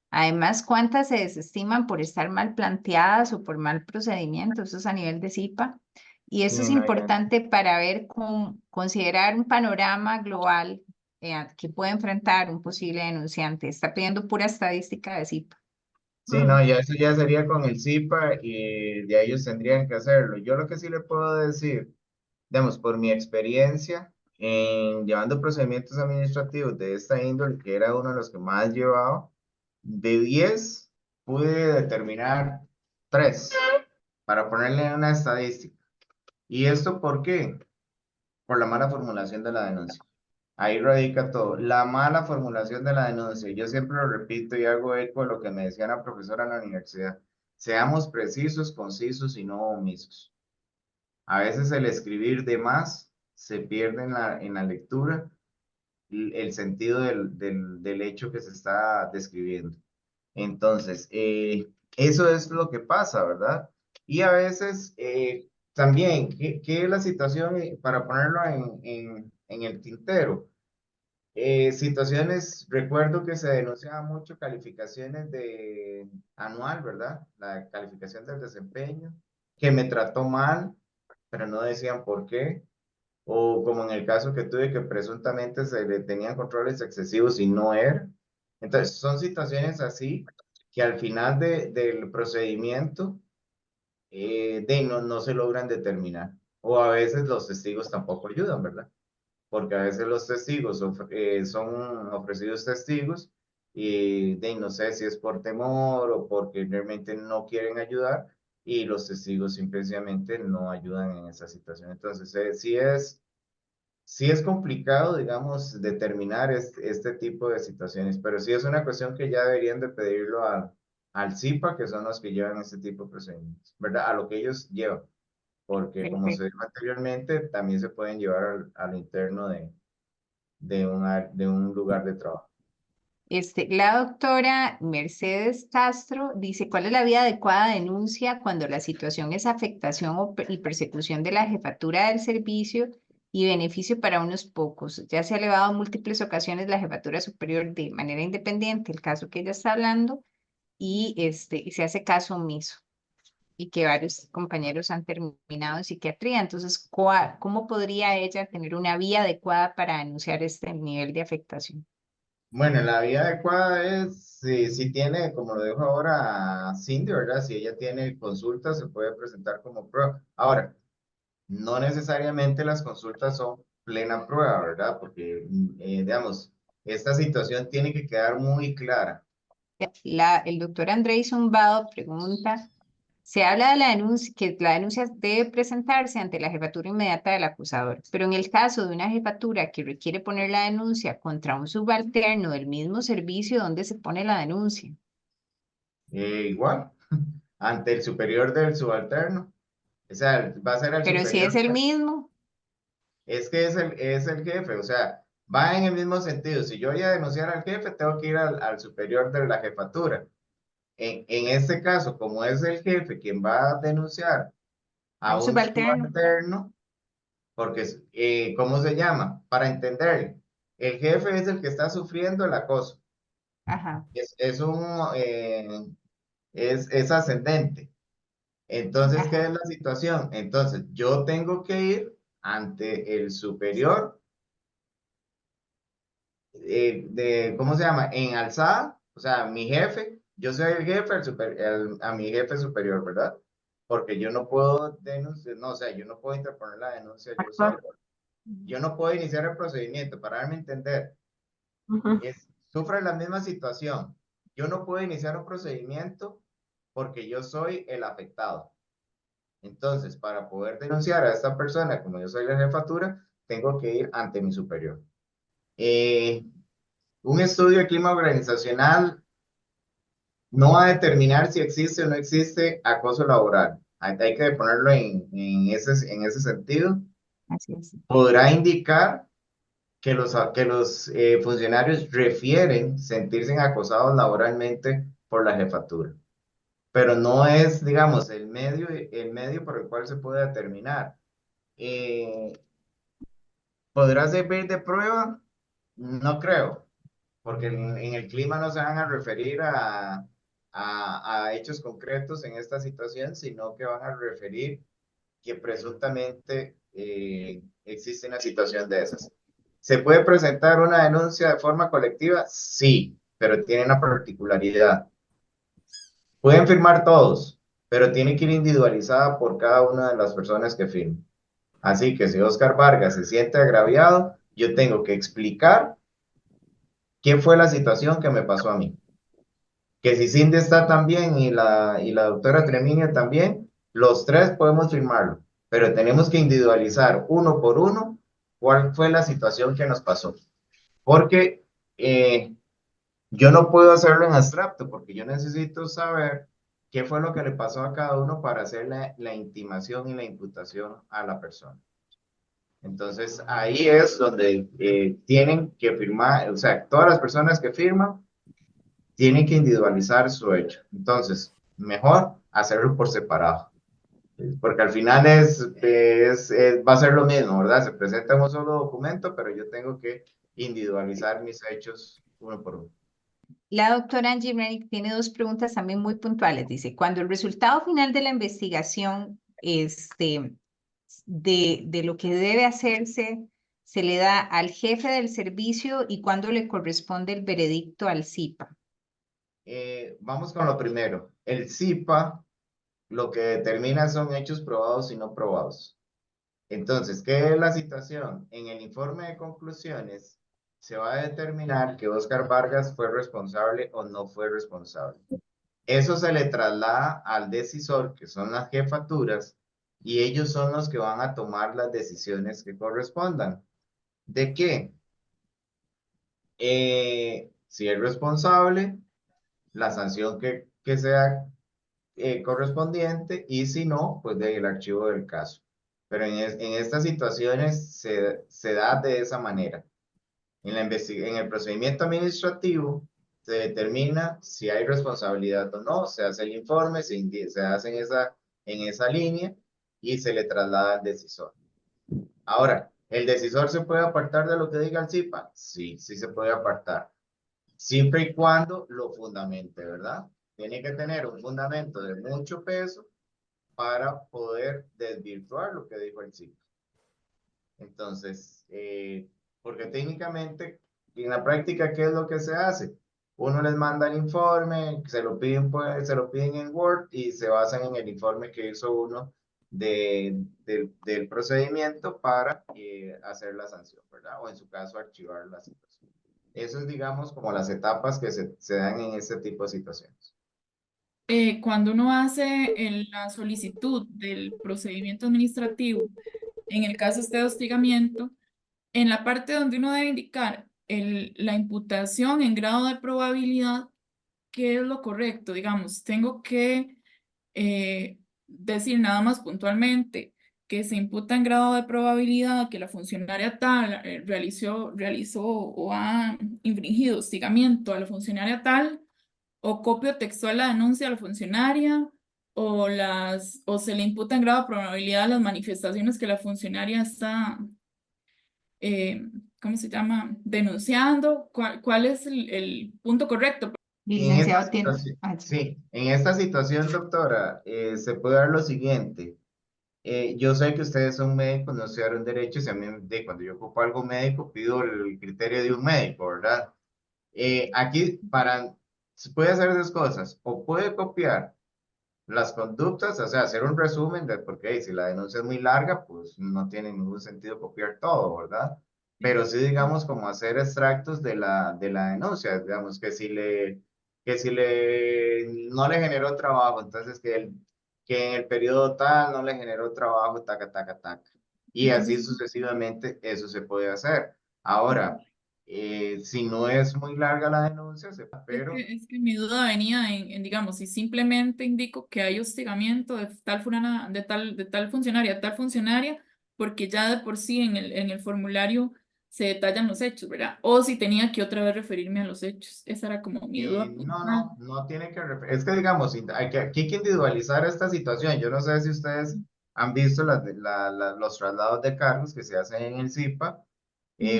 Además, ¿cuántas se desestiman por estar mal planteadas o por mal procedimiento? Eso es a nivel de CIPA. Y
Sí,
eso es
no, ya.
importante para ver, considerar un panorama global que puede enfrentar un posible denunciante. Está pidiendo pura estadística de CIPA.
Sí, no, ya eso ya sería con el CIPA y ya ellos tendrían que hacerlo. Yo lo que sí le puedo decir, digamos, por mi experiencia en llevando procedimientos administrativos de esta índole, que era uno de los que más llevaba, de 10 pude determinar 3 para ponerle una estadística. ¿Y esto por qué? Por la mala formulación de la denuncia. Ahí radica todo. La mala formulación de la denuncia. Yo siempre lo repito y hago eco de lo que me decía la profesora en la universidad. Seamos precisos, concisos y no omisos. A veces el escribir de más se pierde en la lectura el sentido del hecho que se está describiendo. Entonces, eso es lo que pasa, ¿verdad? Y a veces también, ¿qué es la situación para ponerlo en el tintero? Situaciones, recuerdo que se denunciaban mucho calificaciones de anual, ¿verdad? La calificación del desempeño, que me trató mal, pero no decían por qué. O como en el caso que tuve que presuntamente se le tenían controles excesivos y no era. Entonces, son situaciones así que al final del procedimiento no se logran determinar. O a veces los testigos tampoco ayudan, ¿verdad? Porque a veces los testigos son ofrecidos testigos y no sé si es por temor o porque realmente no quieren ayudar y los testigos simplemente no ayudan en esa situación. Entonces, sí es sí es complicado, digamos, determinar este tipo de situaciones, pero sí es una cuestión que ya deberían de pedirlo al CIPA, que son los que llevan este tipo de procedimientos, ¿verdad? A lo que ellos llevan, porque como se
Perfecto.
dijo anteriormente, también se pueden llevar al interno de un lugar de trabajo.
La doctora Mercedes Castro dice, ¿cuál es la vía adecuada de denuncia cuando la situación es afectación y persecución de la jefatura del servicio y beneficio para unos pocos? Ya se ha elevado en múltiples ocasiones la jefatura superior de manera independiente, el caso que ella está hablando, y se hace caso omiso y que varios compañeros han terminado en psiquiatría. Entonces, ¿cómo podría ella tener una vía adecuada para denunciar este nivel de afectación?
Bueno, la vía adecuada es, si tiene, como lo dijo ahora Cindy, ¿verdad? Si ella tiene consultas, se puede presentar como prueba. Ahora, no necesariamente las consultas son plena prueba, ¿verdad? Porque, digamos, esta situación tiene que quedar muy clara.
El doctor Andrés Zumbado pregunta, se habla de la denuncia, que la denuncia debe presentarse ante la jefatura inmediata del acusador, pero en el caso de una jefatura que requiere poner la denuncia contra un subalterno del mismo servicio, ¿dónde se pone la denuncia?
Igual, ante el superior del subalterno. O sea, va a ser el
Pero si
superior.
es el mismo,
Es que es el jefe, o sea, va en el mismo sentido. Si yo voy a denunciar al jefe, tengo que ir al superior de la jefatura. En este caso, como es el jefe quien va a denunciar
a un
a un
subalterno.
subalterno, porque, ¿cómo se llama? Para entenderle, el jefe es el que está sufriendo el acoso.
Ajá,
Es es ascendente. Entonces, ¿qué
ajá,
es la situación? Entonces, yo tengo que ir ante el superior ¿cómo se llama? En alzada, o sea, mi jefe, yo soy el jefe a mi jefe superior, ¿verdad? Porque yo no puedo denunciar, no, o sea, yo no puedo interponer la denuncia yo
Actuar.
solo. Yo no puedo iniciar el procedimiento, para darme a entender,
Ujú.
sufre la misma situación. Yo no puedo iniciar un procedimiento porque yo soy el afectado. Entonces, para poder denunciar a esta persona, como yo soy la jefatura, tengo que ir ante mi superior. Eh, un estudio de clima organizacional no va a determinar si existe o no existe acoso laboral. Hay que ponerlo en ese sentido.
así es.
Podrá indicar que los funcionarios refieren sentirse acosados laboralmente por la jefatura, pero no es, digamos, el medio por el cual se puede determinar. Eh, ¿Podrá servir de prueba? No creo, porque en el clima no se van a referir a hechos concretos en esta situación, sino que van a referir que presuntamente existe una situación de esas. ¿Se puede presentar una denuncia de forma colectiva? Sí, pero tiene una particularidad. Pueden firmar todos, pero tiene que ir individualizada por cada una de las personas que firmen. Así que si Oscar Vargas se siente agraviado, yo tengo que explicar qué fue la situación que me pasó a mí. Que si Cindy está también y la doctora Tremiño también, los tres podemos firmarlo, pero tenemos que individualizar uno por uno cuál fue la situación que nos pasó. Porque yo no puedo hacerlo en abstracto, porque yo necesito saber qué fue lo que le pasó a cada uno para hacer la intimación y la imputación a la persona. Entonces, ahí es donde tienen que firmar, o sea, todas las personas que firman tienen que individualizar su hecho. Entonces, mejor hacerlo por separado, porque al final va a ser lo mismo, ¿verdad? Se presenta en un solo documento, pero yo tengo que individualizar mis hechos uno por uno.
La doctora Angie Mrenick tiene dos preguntas también muy puntuales. Dice, cuando el resultado final de la investigación de lo que debe hacerse se le da al jefe del servicio y cuándo le corresponde el veredicto al CIPA.
Vamos con lo primero. El CIPA lo que determina son hechos probados y no probados. Entonces, ¿qué es la situación? En el informe de conclusiones se va a determinar que Oscar Vargas fue responsable o no fue responsable. Eso se le traslada al decisor, que son las jefaturas, y ellos son los que van a tomar las decisiones que correspondan. ¿De qué? Si es responsable, la sanción que sea correspondiente, y si no, pues del archivo del caso. Pero en estas situaciones se da de esa manera. En el procedimiento administrativo se determina si hay responsabilidad o no, se hace el informe, se hace en esa línea y se le traslada al decisor. Ahora, ¿el decisor se puede apartar de lo que diga el CIPA? Sí, sí se puede apartar, siempre y cuando lo fundamente, ¿verdad? Tiene que tener un fundamento de mucho peso para poder desvirtuar lo que dijo el CIPA. Entonces, porque técnicamente, en la práctica, ¿qué es lo que se hace? Uno les manda el informe, se lo piden en Word y se basan en el informe que hizo uno del procedimiento para hacer la sanción, ¿verdad? O en su caso, archivar la situación. Eso es, digamos, como las etapas que se dan en este tipo de situaciones.
Cuando uno hace la solicitud del procedimiento administrativo, en el caso de hostigamiento, en la parte donde uno debe indicar la imputación en grado de probabilidad, ¿qué es lo correcto? Digamos, tengo que decir nada más puntualmente que se imputa en grado de probabilidad que la funcionaria tal realizó o ha infringido hostigamiento a la funcionaria tal, o copio textual la denuncia a la funcionaria, o se le imputa en grado de probabilidad las manifestaciones que la funcionaria está, ¿cómo se llama?, denunciando. ¿Cuál es el punto correcto?
Licenciado, tiene...
Sí, en esta situación, doctora, se puede dar lo siguiente. Yo sé que ustedes son médicos, no estudiaron derecho, y a mí, cuando yo ocupo algo médico, pido el criterio de un médico, ¿verdad? Aquí se puede hacer dos cosas, o puede copiar las conductas, o sea, hacer un resumen de, porque si la denuncia es muy larga, pues no tiene ningún sentido copiar todo, ¿verdad? Pero sí, digamos, como hacer extractos de la denuncia, digamos, no le generó trabajo, entonces que en el periodo tal no le generó trabajo, taca, taca, taca. Y así sucesivamente, eso se puede hacer. Ahora, si no es muy larga la denuncia, pero...
Es que mi duda venía digamos, si simplemente indico que hay hostigamiento de tal fulana, de tal funcionaria a tal funcionaria, porque ya de por sí en el formulario se detallan los hechos, ¿verdad? O si tenía que otra vez referirme a los hechos. Esa era como mi duda.
No tiene que es que digamos, aquí hay que individualizar esta situación. Yo no sé si ustedes han visto los traslados de cargos que se hacen en el CIPA.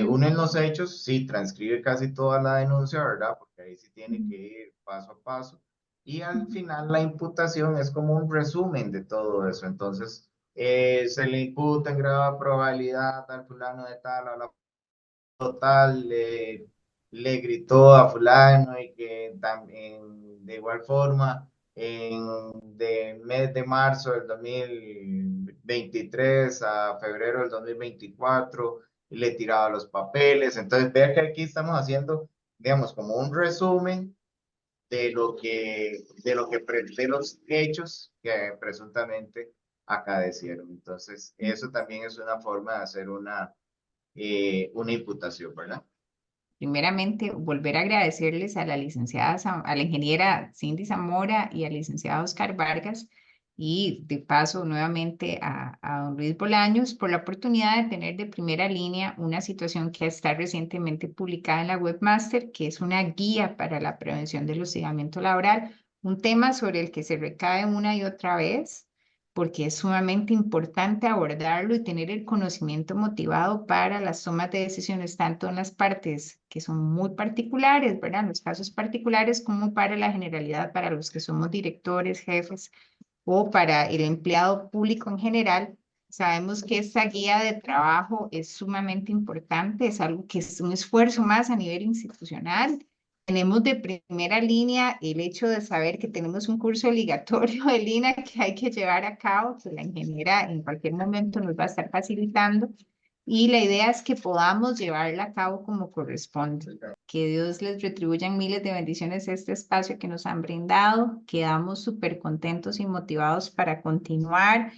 Uno en los hechos sí transcribe casi toda la denuncia, ¿verdad? Porque ahí sí tiene que ir paso a paso. Y al final la imputación es como un resumen de todo eso. Entonces, se le imputa en grado de probabilidad al fulano de tal, a la total, le gritó a fulano, y que también de igual forma de mes de marzo del 2023 a febrero del 2024 le tiraba los papeles. Entonces vea que aquí estamos haciendo, digamos, como un resumen de de los hechos que presuntamente acadecieron. Entonces eso también es una forma de hacer una imputación, ¿verdad?
Primeramente, volver a agradecerles a la licenciada, a la ingeniera Cindy Zamora y al licenciado Oscar Vargas, y de paso nuevamente a don Luis Bolaños por la oportunidad de tener de primera línea una situación que está recientemente publicada en la Webmaster, que es una guía para la prevención del hostigamiento laboral, un tema sobre el que se recae una y otra vez, porque es sumamente importante abordarlo y tener el conocimiento motivado para las tomas de decisiones, tanto en las partes que son muy particulares, ¿verdad? En los casos particulares, como para la generalidad, para los que somos directores, jefes, o para el empleado público en general. Sabemos que esta guía de trabajo es sumamente importante, es algo que es un esfuerzo más a nivel institucional. Tenemos de primera línea el hecho de saber que tenemos un curso obligatorio de línea que hay que llevar a cabo, que la ingeniera en cualquier momento nos va a estar facilitando, y la idea es que podamos llevarla a cabo como corresponde. Que Dios les retribuya en miles de bendiciones este espacio que nos han brindado. Quedamos súper contentos y motivados para continuar